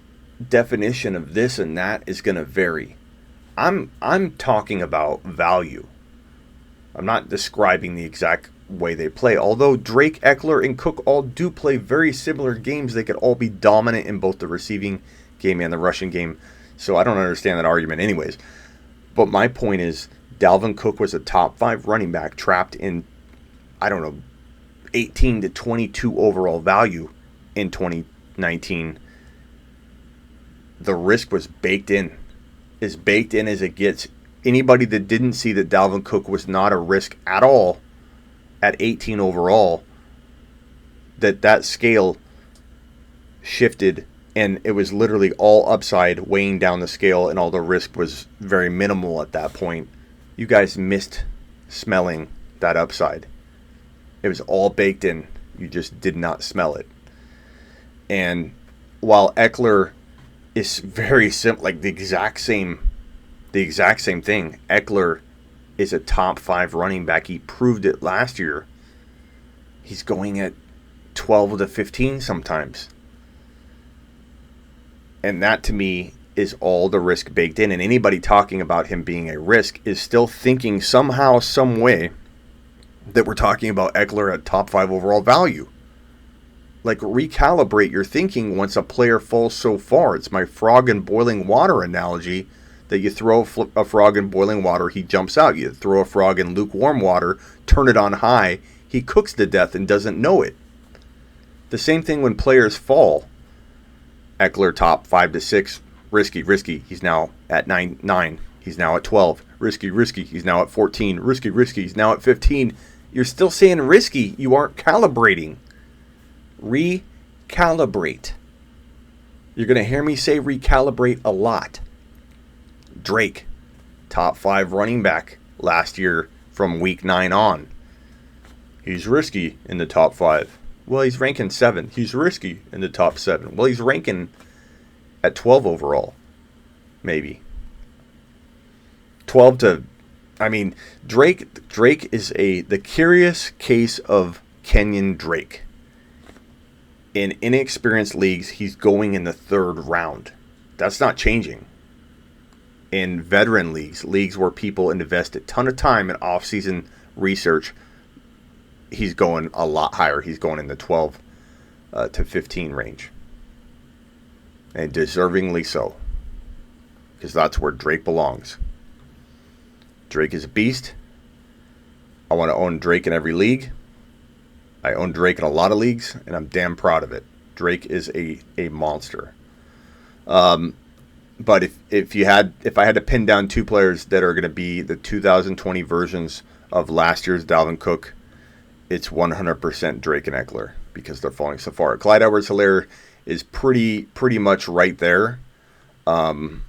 definition of this and that is going to vary. I'm talking about value. I'm not describing the exact way they play. Although Drake, Ekeler, and Cook all do play very similar games, they could all be dominant in both the receiving game and the rushing game. So I don't understand that argument anyways. But my point is, Dalvin Cook was a top 5 running back trapped in, 18 to 22 overall value in 2019. The risk was baked in. As baked in as it gets. Anybody that didn't see that Dalvin Cook was not a risk at all at 18 overall, that scale shifted and it was literally all upside weighing down the scale and all the risk was very minimal at that point. You guys missed smelling that upside. It was all baked in. You just did not smell it. And while Ekeler is very simple, like the exact same thing. Ekeler is a top 5 running back. He proved it last year. He's going at 12 to 15 sometimes. And that to me is all the risk baked in. And anybody talking about him being a risk is still thinking somehow, some way that we're talking about Ekeler at top 5 overall value. Like, recalibrate your thinking once a player falls so far. It's my frog in boiling water analogy that you throw a frog in boiling water, he jumps out. You throw a frog in lukewarm water, turn it on high, he cooks to death and doesn't know it. The same thing when players fall. Ekeler top 5 to 6, risky. He's now at 9. He's now at 12. Risky. He's now at 14. Risky. He's now at 15. You're still saying risky. You aren't calibrating. Recalibrate. You're going to hear me say recalibrate a lot. Drake, top 5 running back last year from week 9 on. He's risky in the top 5. Well, he's ranking 7. He's risky in the top 7. Well, he's ranking at 12 overall. Maybe. 12 to... Drake is the curious case of Kenyan Drake. In inexperienced leagues, he's going in the 3rd round. That's not changing. in veteran leagues where people invest a ton of time in off-season research, he's going a lot higher. He's going in the 12 to 15 range. And deservingly so. Because that's where Drake belongs. Drake is a beast. I want to own Drake in every league. I own Drake in a lot of leagues, and I'm damn proud of it. Drake is a monster. But if I had to pin down two players that are going to be the 2020 versions of last year's Dalvin Cook, it's 100% Drake and Ekeler because they're falling so far. Clyde Edwards-Helaire is pretty much right there. And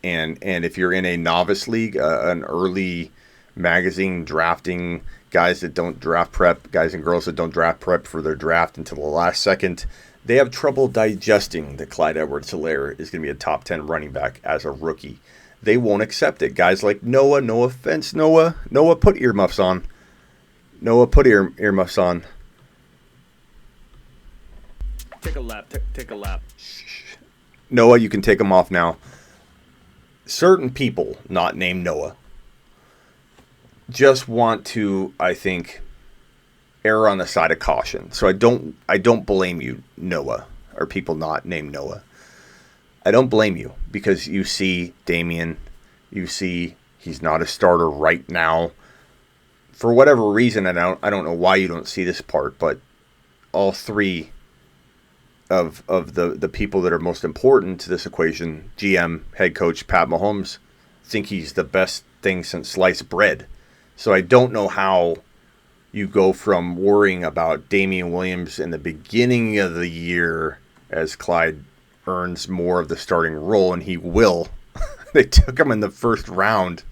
if you're in a novice league, an early magazine drafting guys that don't draft prep, guys and girls that don't draft prep for their draft until the last second, they have trouble digesting that Clyde Edwards-Helaire is going to be a top 10 running back as a rookie. They won't accept it. Guys like Noah, no offense, Noah, put earmuffs on. Noah, put earmuffs on. Take a lap. Take a lap. Noah, you can take them off now. Certain people, not named Noah, just want to, I think, err on the side of caution. So I don't blame you, Noah, or people not named Noah. I don't blame you because you see Damian, you see he's not a starter right now. For whatever reason, I don't know why you don't see this part, but all three of the people that are most important to this equation, GM, head coach, Pat Mahomes, think he's the best thing since sliced bread. So I don't know how you go from worrying about Damian Williams in the beginning of the year as Clyde earns more of the starting role, and he will. They took him in the first round,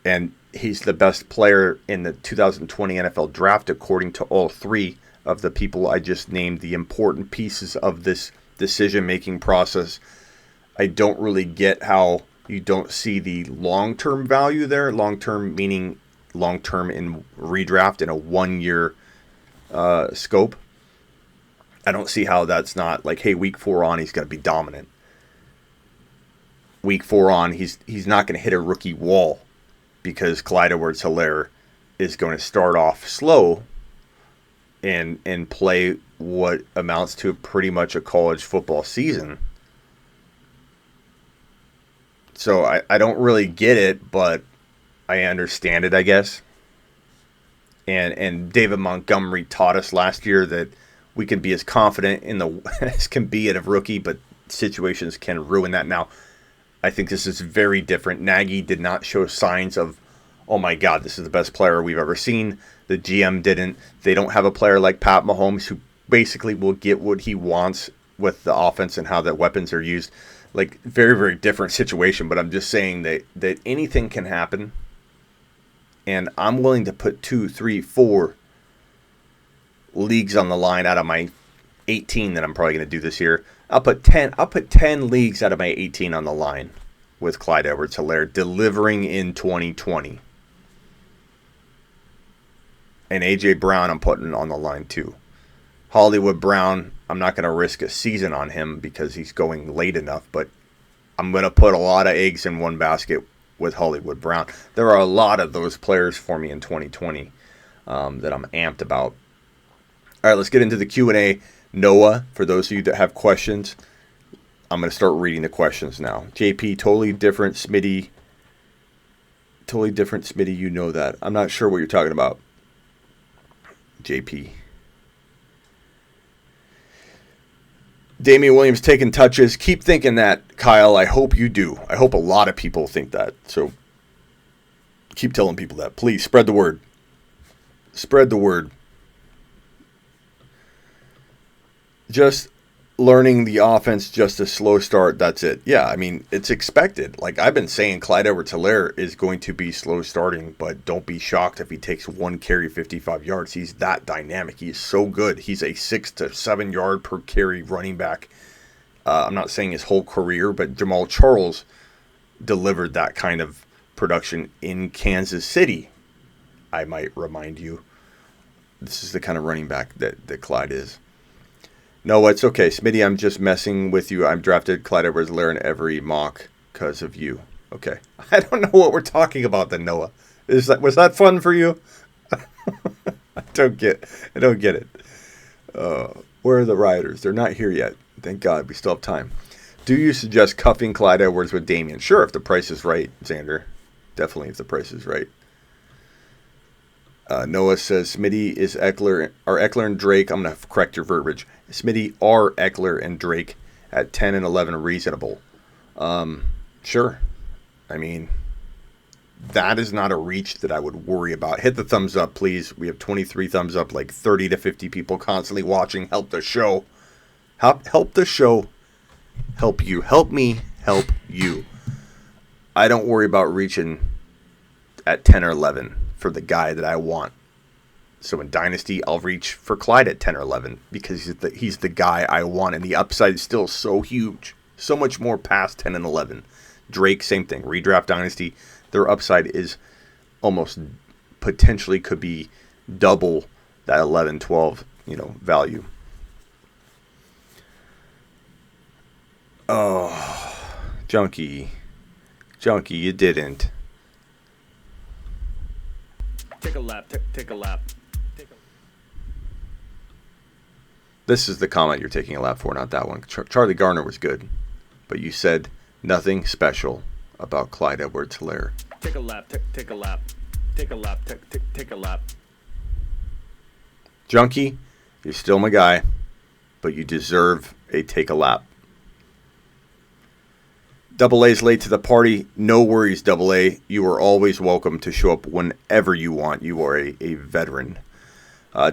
and he's the best player in the 2020 NFL draft according to all three of the people I just named, the important pieces of this decision-making process. I don't really get how you don't see the long-term value there. Long-term meaning long-term in redraft in a one-year scope. I don't see how that's not like, hey, week 4 on, he's going to be dominant. Week 4 on, he's not going to hit a rookie wall because Clyde Edwards-Helaire is going to start off slow and play what amounts to pretty much a college football season. So I don't really get it, but I understand it, I guess. And David Montgomery taught us last year that we can be as confident as can be at a rookie, but situations can ruin that. Now, I think this is very different. Nagy did not show signs of, oh my God, this is the best player we've ever seen. The GM didn't. They don't have a player like Pat Mahomes who basically will get what he wants with the offense and how the weapons are used. Like, very, very different situation, but I'm just saying that anything can happen. And I'm willing to put 2, 3, 4 leagues on the line out of my 18 that I'm probably going to do this year. I'll put 10 leagues out of my 18 on the line with Clyde Edwards-Helaire delivering in 2020. And A.J. Brown I'm putting on the line too. Hollywood Brown, I'm not going to risk a season on him because he's going late enough, but I'm going to put a lot of eggs in one basket with Hollywood Brown. There are a lot of those players for me in 2020 that I'm amped about. All right, let's get into the Q&A. Noah, for those of you that have questions, I'm going to start reading the questions now. JP, totally different. Smitty, you know that. I'm not sure what you're talking about. JP. Damian Williams taking touches. Keep thinking that, Kyle. I hope you do. I hope a lot of people think that. So keep telling people that. Please spread the word. Spread the word. Just learning the offense, just a slow start. That's it. Yeah, I mean, it's expected. Like I've been saying, Clyde Edwards-Helaire is going to be slow starting, but don't be shocked if he takes one carry 55 yards. He's that dynamic. He is so good. He's a 6 to 7 yard per carry running back. I'm not saying his whole career, but Jamal Charles delivered that kind of production in Kansas City. I might remind you. This is the kind of running back that Clyde is. No, it's okay. Smitty, I'm just messing with you. I've drafted Clyde Edwards-Helaire in every mock because of you. Okay. I don't know what we're talking about then, Noah. Was that fun for you? I don't get it. Where are the rioters? They're not here yet. Thank God. We still have time. Do you suggest cuffing Clyde Edwards with Damian? Sure, if the price is right, Xander. Definitely if the price is right. Noah says Smitty is Ekeler and Drake. I'm going to correct your verbiage. Smitty are Ekeler and Drake at 10 and 11 reasonable. Sure. I mean, that is not a reach that I would worry about. Hit the thumbs up, please. We have 23 thumbs up, like 30 to 50 people constantly watching. Help the show. Help the show. Help you. Help me. Help you. I don't worry about reaching at 10 or 11 for the guy that I want. So in Dynasty, I'll reach for Clyde at 10 or 11 because he's the guy I want. And the upside is still so huge. So much more past 10 and 11. Drake, same thing. Redraft Dynasty, their upside is almost potentially could be double that 11, 12, value. Oh, Junkie, you didn't. Take a lap. Take a lap. This is the comment you're taking a lap for, not that one. Charlie Garner was good, but you said nothing special about Clyde Edwards-Helaire. Take a lap. Take a lap. Take a lap. Take a lap. Junkie, you're still my guy, but you deserve a take a lap. Double A's late to the party. No worries, Double A. You are always welcome to show up whenever you want. You are a veteran.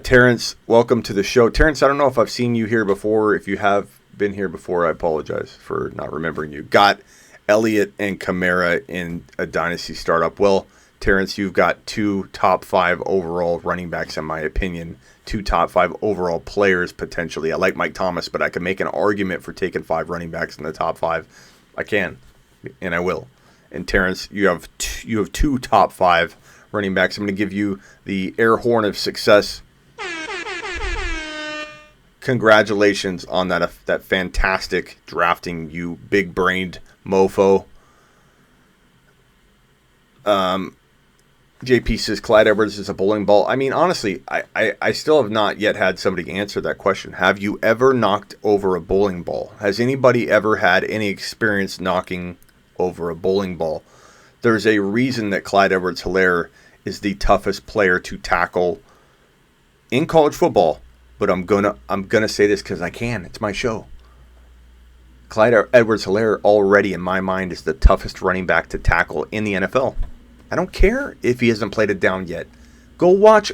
Terrence, welcome to the show. Terrence, I don't know if I've seen you here before. If you have been here before, I apologize for not remembering you. Got Elliott and Kamara in a Dynasty startup. Well, Terrence, you've got 2 top 5 overall running backs, in my opinion. 2 top 5 overall players, potentially. I like Mike Thomas, but I can make an argument for taking 5 running backs in the top 5. I can, and I will. And Terrence, you have 2 top 5 running backs. I'm going to give you the air horn of success. Congratulations on that fantastic drafting, you big-brained mofo. JP says Clyde Edwards is a bowling ball. I mean, honestly, I still have not yet had somebody answer that question. Have you ever knocked over a bowling ball? Has anybody ever had any experience knocking over a bowling ball? There's a reason that Clyde Edwards-Helaire is the toughest player to tackle in college football. But I'm gonna say this because I can. It's my show. Clyde Edwards-Helaire already, in my mind, is the toughest running back to tackle in the NFL. I don't care if he hasn't played it down yet. Go watch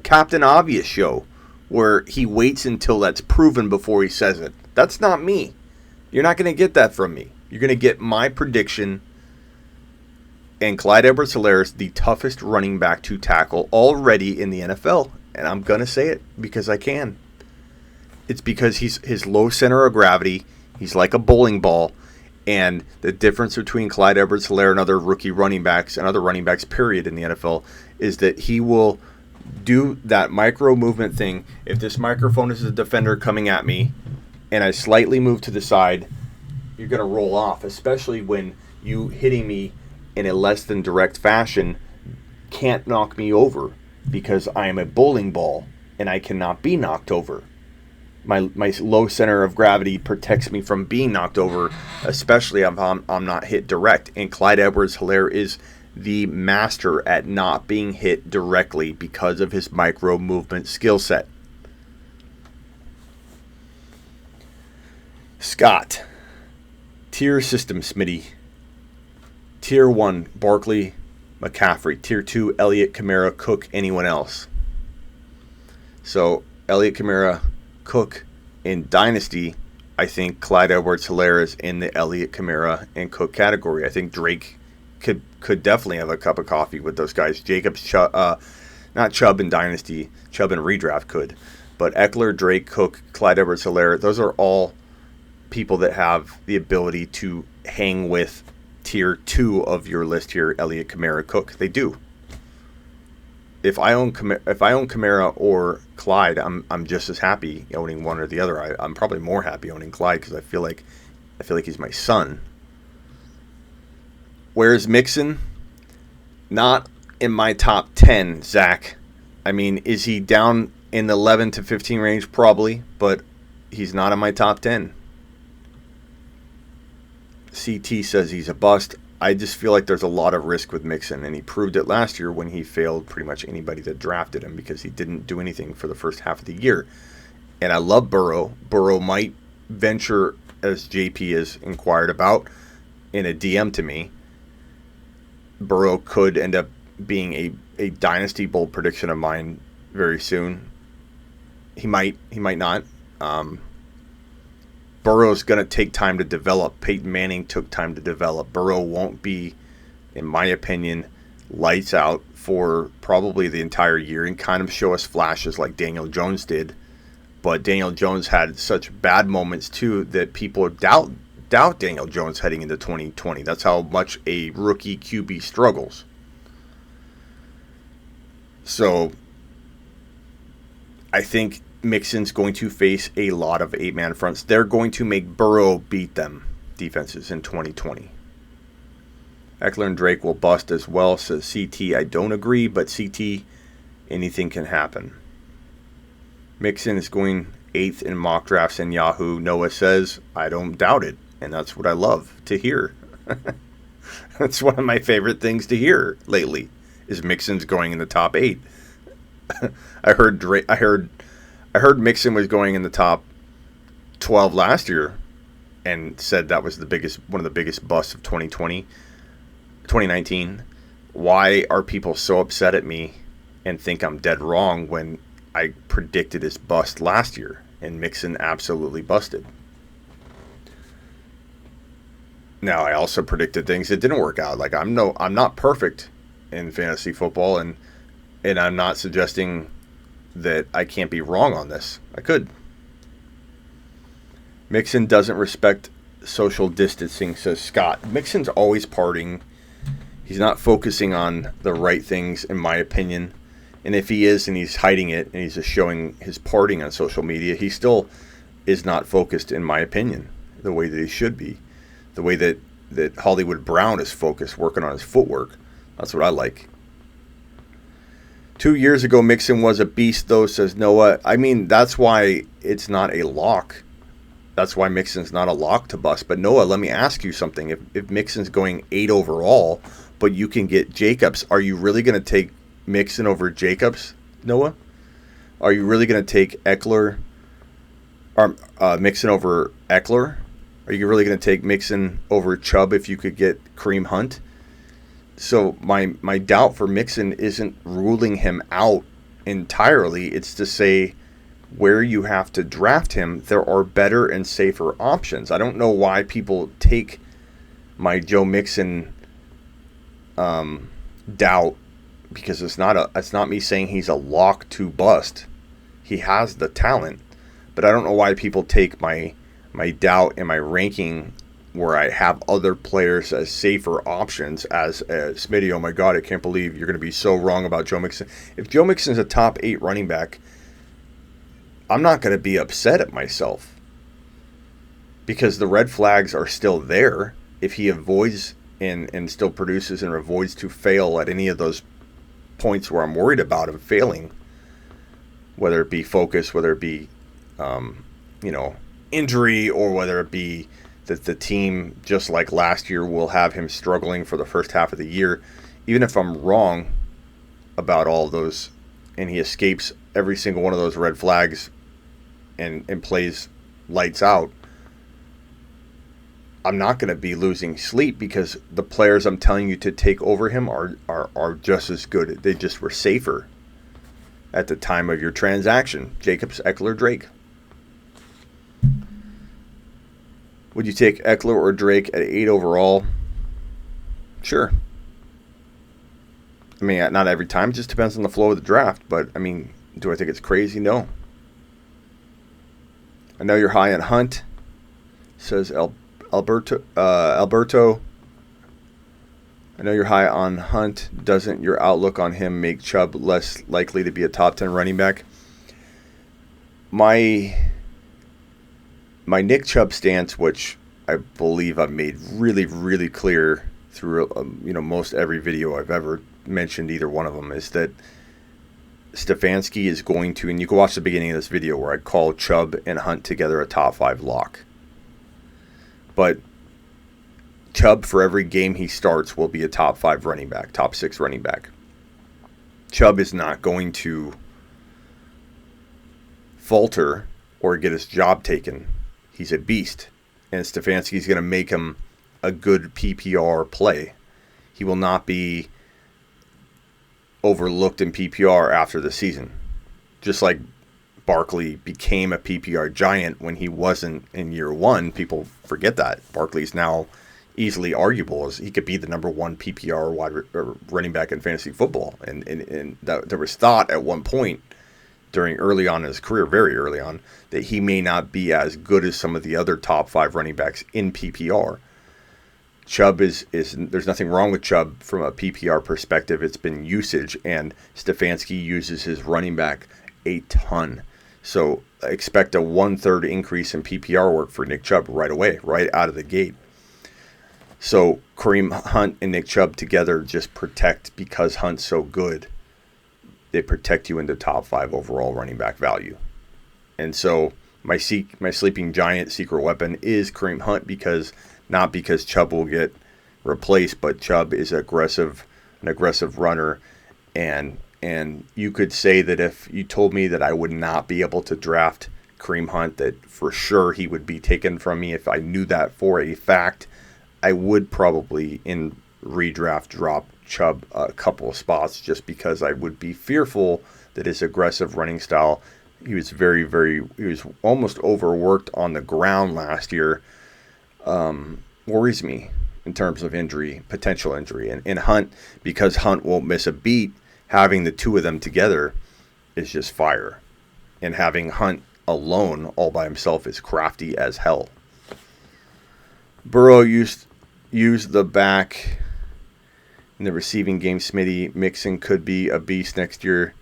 Captain Obvious show where he waits until that's proven before he says it. That's not me. You're not going to get that from me. You're going to get my prediction. And Clyde Edwards-Helaire is the toughest running back to tackle already in the NFL. And I'm going to say it because I can. It's because his low center of gravity. He's like a bowling ball. And the difference between Clyde Edwards-Helaire and other rookie running backs and other running backs, period, in the NFL, is that he will do that micro movement thing. If this microphone is a defender coming at me and I slightly move to the side, you're going to roll off, especially when you hitting me in a less than direct fashion can't knock me over because I am a bowling ball and I cannot be knocked over. My low center of gravity protects me from being knocked over, especially if I'm not hit direct. And Clyde Edwards-Helaire is the master at not being hit directly because of his micro movement skill set. Scott. Tier system, Smitty. Tier 1, Barkley, McCaffrey. Tier 2, Elliott, Kamara, Cook, anyone else. So, Elliott, Kamara, Cook in Dynasty, I think Clyde Edwards-Helaire is in the Elliott, Kamara, and Cook category. I think Drake could definitely have a cup of coffee with those guys. Jacobs, not Chubb in Dynasty, Chubb in Redraft could. But Ekeler, Drake, Cook, Clyde Edwards-Helaire, those are all people that have the ability to hang with tier 2 of your list here, Elliott, Kamara, Cook. They do. If I own Kamara or Clyde, I'm just as happy owning one or the other. I'm probably more happy owning Clyde because I feel like he's my son. Where's Mixon? Not in my top 10, Zach. I mean, is he down in the 11 to 15 range? Probably, but he's not in my top 10. CT says he's a bust. I just feel like there's a lot of risk with Mixon, and he proved it last year when he failed pretty much anybody that drafted him because he didn't do anything for the first half of the year. And I love Burrow. Burrow might venture, as JP has inquired about, in a DM to me. Burrow could end up being a Dynasty bold prediction of mine very soon. He might not. Burrow's going to take time to develop. Peyton Manning took time to develop. Burrow won't be, in my opinion, lights out for probably the entire year and kind of show us flashes like Daniel Jones did. But Daniel Jones had such bad moments, too, that people doubt Daniel Jones heading into 2020. That's how much a rookie QB struggles. So I think Mixon's going to face a lot of 8-man fronts. They're going to make Burrow beat them defenses in 2020. Ekeler and Drake will bust as well, says CT. I don't agree, but CT, anything can happen. Mixon is going 8th in mock drafts in Yahoo. Noah says, I don't doubt it. And that's what I love to hear. That's one of my favorite things to hear lately, is Mixon's going in the top 8. I heard Mixon was going in the top 12 last year and said that was one of the biggest busts of 2019. Why are people so upset at me and think I'm dead wrong when I predicted his bust last year and Mixon absolutely busted? Now, I also predicted things that didn't work out. Like I'm not perfect in fantasy football, and I'm not suggesting that I can't be wrong on this. I could. Mixon doesn't respect social distancing, says Scott. Mixon's always partying. He's not focusing on the right things, in my opinion. And if he is and he's hiding it and he's just showing his partying on social media, he still is not focused, in my opinion, the way that he should be. The way that Hollywood Brown is focused, working on his footwork. That's what I like. 2 years ago, Mixon was a beast, though, says Noah. I mean, that's why it's not a lock. That's why Mixon's not a lock to bust. But Noah, let me ask you something. If Mixon's going 8 overall, but you can get Jacobs, are you really going to take Mixon over Jacobs, Noah? Are you really going to take Ekeler or Mixon over Ekeler? Are you really going to take Mixon over Chubb if you could get Kareem Hunt? So my doubt for Mixon isn't ruling him out entirely. It's to say where you have to draft him, there are better and safer options. I don't know why people take my Joe Mixon doubt, because it's not me saying he's a lock to bust. He has the talent, but I don't know why people take my doubt in my ranking where I have other players as safer options as Smitty. Oh my God, I can't believe you're going to be so wrong about Joe Mixon. If Joe Mixon is a top 8 running back, I'm not going to be upset at myself because the red flags are still there. If he avoids and still produces and avoids to fail at any of those points where I'm worried about him failing, whether it be focus, whether it be injury, or whether it be that the team, just like last year, will have him struggling for the first half of the year. Even if I'm wrong about all those and he escapes every single one of those red flags and plays lights out, I'm not going to be losing sleep because the players I'm telling you to take over him are just as good. They just were safer at the time of your transaction. Jacobs, Ekeler, Drake. Would you take Ekeler or Drake at 8 overall? Sure. I mean, not every time. It just depends on the flow of the draft. But, I mean, do I think it's crazy? No. I know you're high on Hunt, says Alberto. I know you're high on Hunt. Doesn't your outlook on him make Chubb less likely to be a top 10 running back? My Nick Chubb stance, which I believe I've made really, really clear through most every video I've ever mentioned either one of them, is that Stefanski is going to, and you can watch the beginning of this video where I call Chubb and Hunt together a top 5 lock. But Chubb, for every game he starts, will be a top 5 running back, top 6 running back. Chubb is not going to falter or get his job taken. He's a beast. And Stefanski's going to make him a good PPR play. He will not be overlooked in PPR after the season. Just like Barkley became a PPR giant when he wasn't in year 1. People forget that. Barkley's now easily arguable as he could be the number 1 PPR running back in fantasy football. And there was thought at one point early on in his career, very early on, that he may not be as good as some of the other top 5 running backs in PPR. Chubb is there's nothing wrong with Chubb from a PPR perspective. It's been usage, and Stefanski uses his running back a ton. So expect a 1/3 increase in PPR work for Nick Chubb right away, right out of the gate. So Kareem Hunt and Nick Chubb together just protect, because Hunt's so good, they protect you into top 5 overall running back value. And so my sleeping giant secret weapon is Kareem Hunt, not because Chubb will get replaced, but Chubb is an aggressive runner. And you could say that if you told me that I would not be able to draft Kareem Hunt, that for sure he would be taken from me. If I knew that for a fact, I would probably in redraft drop Chubb a couple of spots, just because I would be fearful that his aggressive running style, he was almost overworked on the ground last year, worries me in terms of potential injury. And Hunt, because Hunt won't miss a beat, having the two of them together is just fire. And having Hunt alone all by himself is crafty as hell. Burrow used the back in the receiving game. Smitty, Mixon could be a beast next year.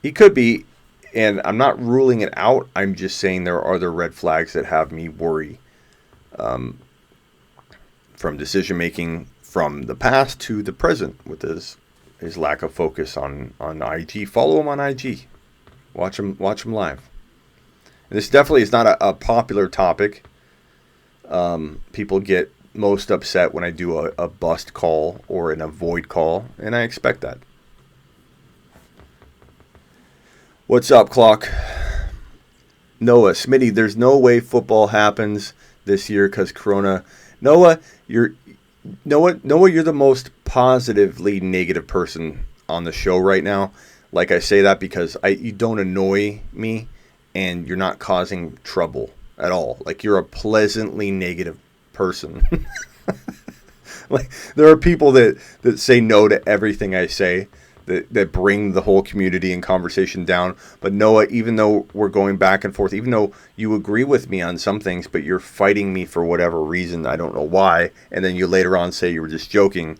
He could be, and I'm not ruling it out. I'm just saying there are other red flags that have me worry. From decision making from the past to the present, with his lack of focus on IG. Follow him on IG. Watch him live. And this definitely is not a popular topic. People get most upset when I do a bust call or an avoid call, and I expect that. What's up, Clock? Noah, Smitty, there's no way football happens this year because Corona. Noah, you're the most positively negative person on the show right now. Like, I say that because you don't annoy me, and you're not causing trouble at all. Like, you're a pleasantly negative person. Like, there are people that say no to everything I say, that bring the whole community and conversation down. But Noah, even though we're going back and forth, even though you agree with me on some things, but you're fighting me for whatever reason, I don't know why, and then you later on say you were just joking,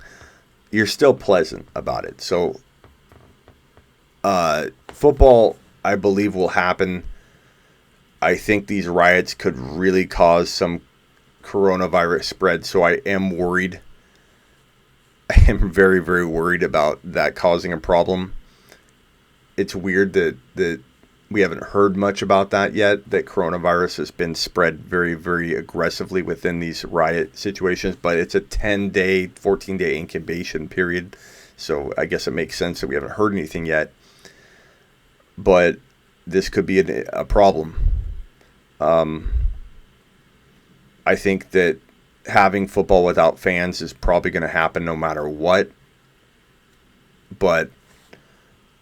you're still pleasant about it. So football, I believe, will happen. I think these riots could really cause some coronavirus spread, so I am worried. I am very, very worried about that causing a problem. It's weird that we haven't heard much about that yet, that coronavirus has been spread very, very aggressively within these riot situations, but it's a 10-day, 14-day incubation period, so I guess it makes sense that we haven't heard anything yet. But this could be a problem. I think that having football without fans is probably going to happen no matter what. But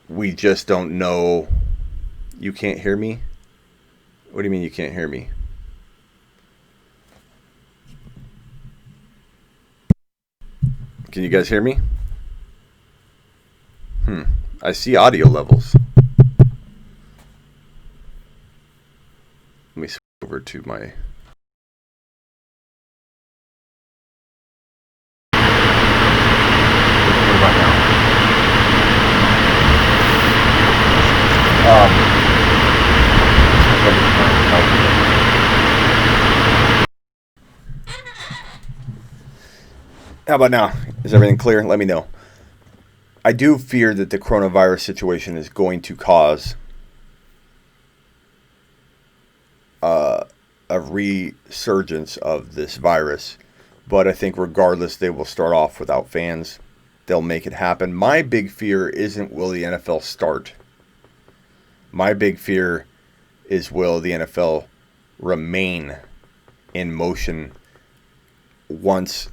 we just don't know. You can't hear me? What do you mean you can't hear me? Can you guys hear me? I see audio levels. Let me switch over to my... How about now? Is everything clear? Let me know. I do fear that the coronavirus situation is going to cause a resurgence of this virus. But I think regardless, they will start off without fans. They'll make it happen. My big fear isn't will the NFL start. My big fear is will the NFL remain in motion once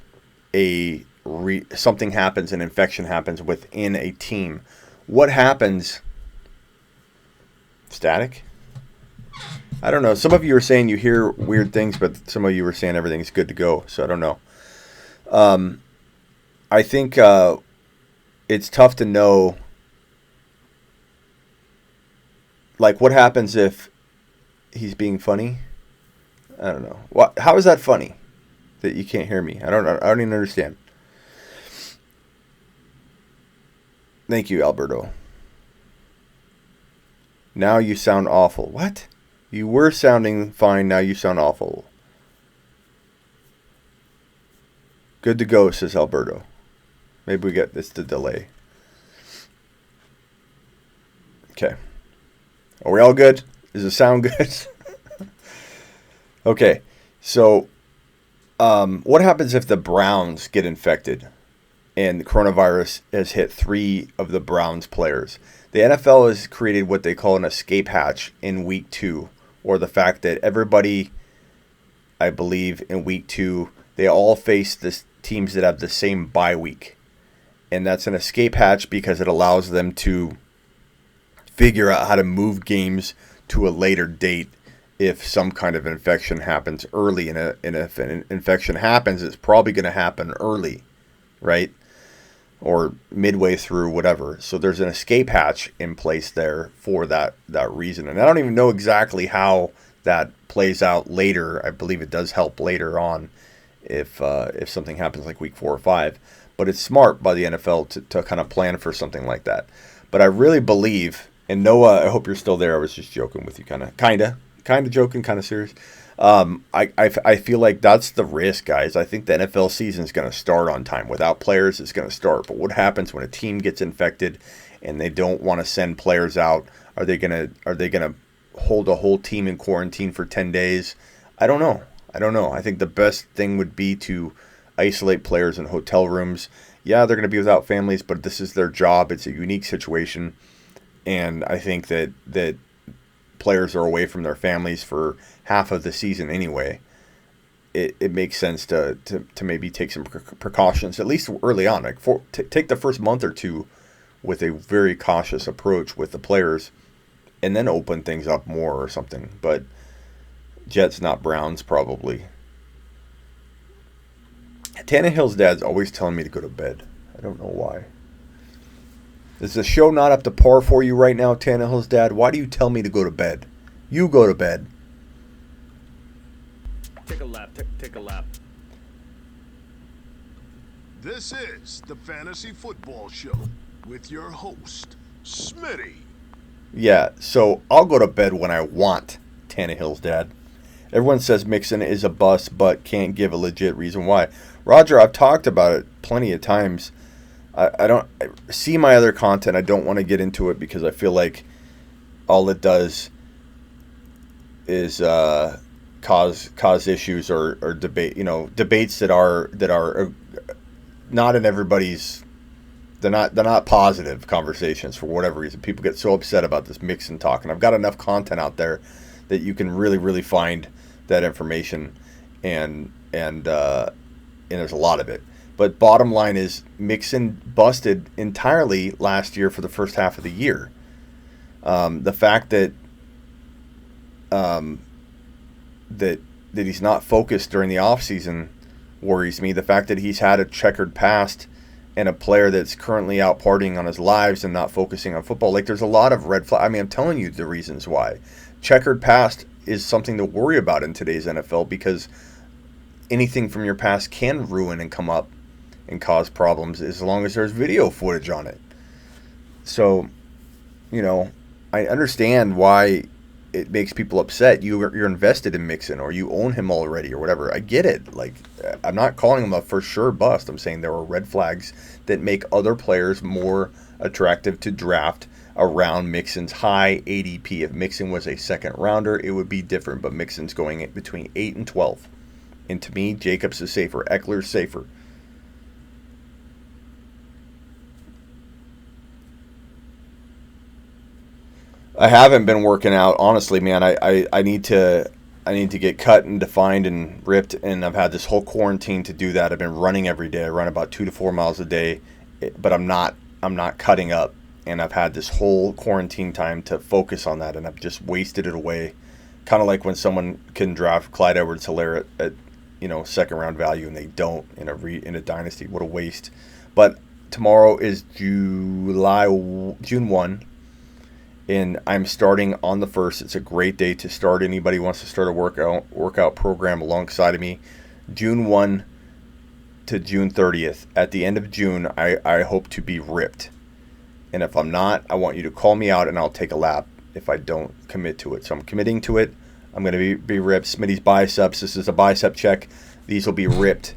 something happens, an infection happens within a team. What happens? Static? I don't know. Some of you are saying you hear weird things, but some of you are saying everything's good to go. So I don't know. I think it's tough to know. Like, what happens if he's being funny? I don't know. How is that funny? That you can't hear me? I don't even understand. Thank you, Alberto. Now you sound awful. What? You were sounding fine. Now you sound awful. Good to go, says Alberto. Maybe we get this to delay. Okay. Are we all good? Does it sound good? Okay. So, what happens if the Browns get infected and the coronavirus has hit 3 of the Browns players? The NFL has created what they call an escape hatch in week 2, or the fact that everybody, I believe, in week 2, they all face the teams that have the same bye week. And that's an escape hatch because it allows them to figure out how to move games to a later date if some kind of infection happens early. And if an infection happens, it's probably going to happen early, right? Or midway through, whatever. So there's an escape hatch in place there for that reason. And I don't even know exactly how that plays out later. I believe it does help later on if something happens like week 4 or 5. But it's smart by the NFL to kind of plan for something like that. But I really believe, and Noah, I hope you're still there. I was just joking with you, kind of joking, kind of serious. I feel like that's the risk, guys. I think the NFL season is going to start on time. Without players, it's going to start. But what happens when a team gets infected and they don't want to send players out? Are they going to hold a whole team in quarantine for 10 days? I don't know. I think the best thing would be to isolate players in hotel rooms. Yeah, they're going to be without families, but this is their job. It's a unique situation. And I think that players are away from their families for half of the season anyway. It makes sense to maybe take some precautions, at least early on. Like take the first month or 2 with a very cautious approach with the players, and then open things up more or something. But Jets, not Browns, probably. Tannehill's dad's always telling me to go to bed. I don't know why. Is the show not up to par for you right now, Tannehill's dad? Why do you tell me to go to bed? You go to bed. Take a lap. Take a lap. This is the Fantasy Football Show with your host, Smitty. Yeah, so I'll go to bed when I want, Tannehill's dad. Everyone says Mixon is a bust, but can't give a legit reason why. Roger, I've talked about it plenty of times. I see my other content. I don't want to get into it because I feel like all it does is cause issues or debate. Debates that are not in everybody's. They're not positive conversations for whatever reason. People get so upset about this Mixon talk, and I've got enough content out there that you can really find that information, and there's a lot of it. But bottom line is Mixon busted entirely last year for the first half of the year. The fact that he's not focused during the offseason worries me. The fact that he's had a checkered past and a player that's currently out partying on his lives and not focusing on football. Like, there's a lot of red flag. I mean, I'm telling you the reasons why. Checkered past is something to worry about in today's NFL because anything from your past can ruin and come up and cause problems as long as there's video footage on it. So, I understand why it makes people upset. You're invested in Mixon, or you own him already, or whatever. I get it. Like, I'm not calling him a for sure bust. I'm saying there are red flags that make other players more attractive to draft around Mixon's high ADP. If Mixon was a second rounder, it would be different, but Mixon's going in between 8 and 12. And to me, Jacobs is safer. Ekeler's safer. I haven't been working out, honestly, man. I need to get cut and defined and ripped, and I've had this whole quarantine to do that. I've been running every day. I run about 2 to 4 miles a day, but I'm not cutting up, and I've had this whole quarantine time to focus on that, and I've just wasted it away. Kind of like when someone can draft Clyde Edwards-Helaire at second round value, and they don't in a dynasty. What a waste! But tomorrow is June 1. And I'm starting on the 1st. It's a great day to start. Anybody wants to start a workout program alongside of me. June 1 to June 30th. At the end of June, I hope to be ripped. And if I'm not, I want you to call me out and I'll take a lap if I don't commit to it. So I'm committing to it. I'm going to be ripped. Smitty's biceps. This is a bicep check. These will be ripped.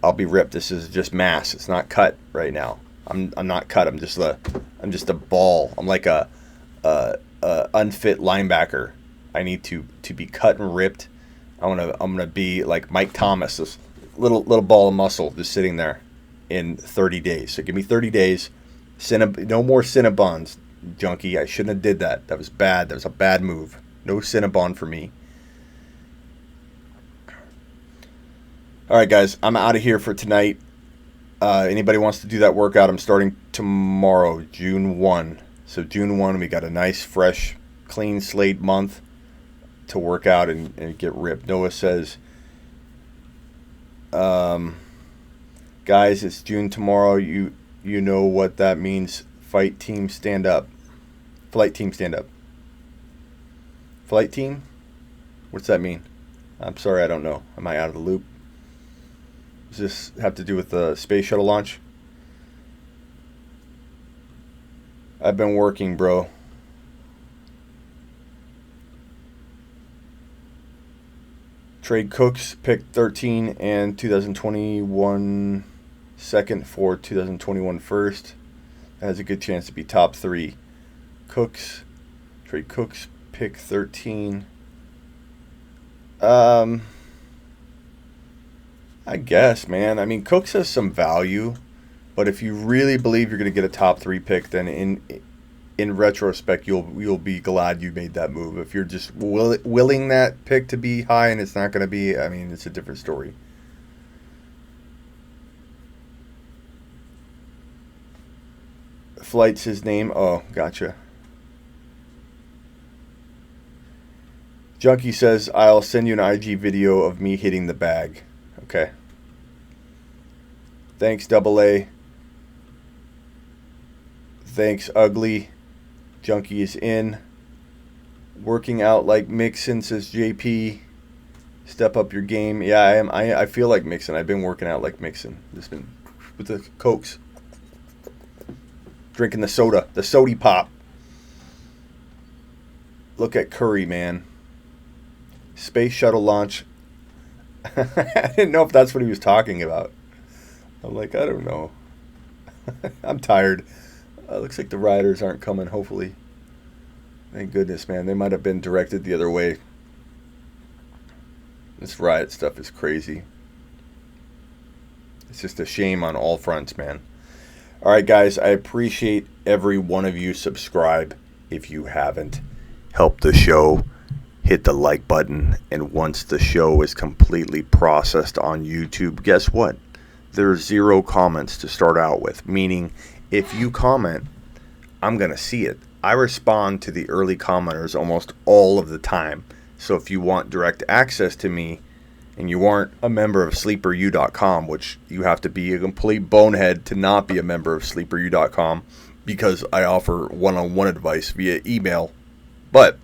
I'll be ripped. This is just mass. It's not cut right now. I'm not cut. I'm just a ball. I'm like a unfit linebacker. I need to be cut and ripped. I'm gonna be like Mike Thomas, this little ball of muscle just sitting there in 30 days. So give me 30 days. No more Cinnabons, junkie. I shouldn't have did that. That was bad. That was a bad move. No Cinnabon for me. All right, guys. I'm out of here for tonight. Anybody wants to do that workout, I'm starting tomorrow, June 1. So June 1, we got a nice, fresh, clean slate month to work out and get ripped. Noah says, guys, it's June tomorrow. You know what that means. Fight team, stand up. Flight team, stand up. Flight team? What's that mean? I'm sorry, I don't know. Am I out of the loop? Does this have to do with the space shuttle launch? I've been working, bro. Trade Cooks, pick 13 and 2021 second for 2021 first. That has a good chance to be top 3. Trade Cooks, pick 13. I guess, man. I mean, Cooks has some value. But if you really believe you're going to get a top 3 pick, then in retrospect, you'll be glad you made that move. If you're just willing that pick to be high and it's not going to be, I mean, it's a different story. Flight's his name. Oh, gotcha. Junkie says, I'll send you an IG video of me hitting the bag. Okay. Thanks, Double A. Thanks, Ugly. Junkie is in. Working out like Mixon, says JP. Step up your game. Yeah, I am. I feel like Mixon. I've been working out like Mixon. Just been with the Cokes. Drinking the soda. The sody pop. Look at Curry, man. Space shuttle launch. I didn't know if that's what he was talking about. I'm like, I don't know. I'm tired. Looks like the riders aren't coming, hopefully. Thank goodness, man. They might have been directed the other way. This riot stuff is crazy. It's just a shame on all fronts, man. All right, guys. I appreciate every one of you. Subscribe if you haven't. Help the show. Hit the like button. And once the show is completely processed on YouTube, guess what? There's 0 comments to start out with, meaning if you comment, I'm going to see it. I respond to the early commenters almost all of the time. So if you want direct access to me and you aren't a member of sleeperu.com, which you have to be a complete bonehead to not be a member of sleeperu.com because I offer one-on-one advice via email. But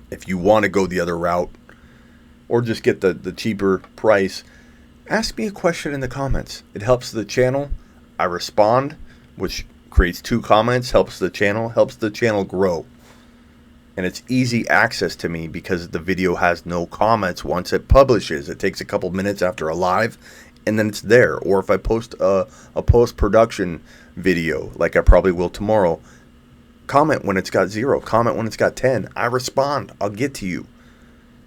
if you want to go the other route or just get the cheaper price, ask me a question in the comments. It helps the channel. I respond, which creates 2 comments, helps the channel grow. And it's easy access to me because the video has no comments once it publishes. It takes a couple minutes after a live, and then it's there. Or if I post a post-production video, like I probably will tomorrow, comment when it's got 0. Comment when it's got 10. I respond. I'll get to you.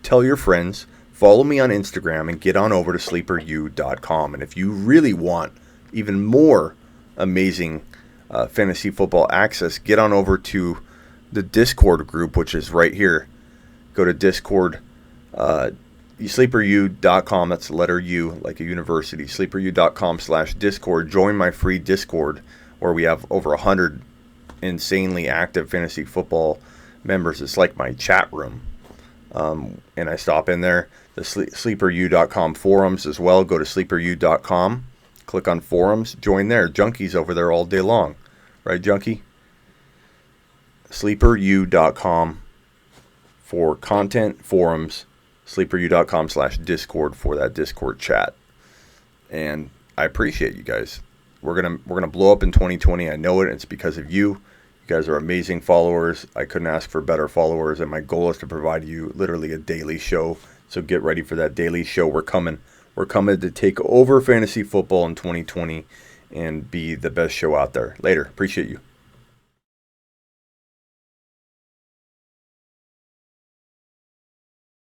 Tell your friends. Follow me on Instagram and get on over to sleeperu.com. And if you really want even more amazing fantasy football access, get on over to the Discord group, which is right here. Go to Discord, sleeperu.com. That's the letter U, like a university. Sleeperu.com/Discord. Join my free Discord, where we have over 100 insanely active fantasy football members. It's like my chat room. And I stop in there. The sleeperu.com forums as well. Go to sleeperu.com. Click on forums. Join there. Junkie's over there all day long. Right, Junkie? sleeperu.com for content, forums, sleeperu.com/Discord for that Discord chat. And I appreciate you guys. We're gonna blow up in 2020. I know it. It's because of you. You guys are amazing followers. I couldn't ask for better followers, and my goal is to provide you literally a daily show. So get ready for that daily show. We're coming to take over fantasy football in 2020 and be the best show out there. Later. Appreciate you.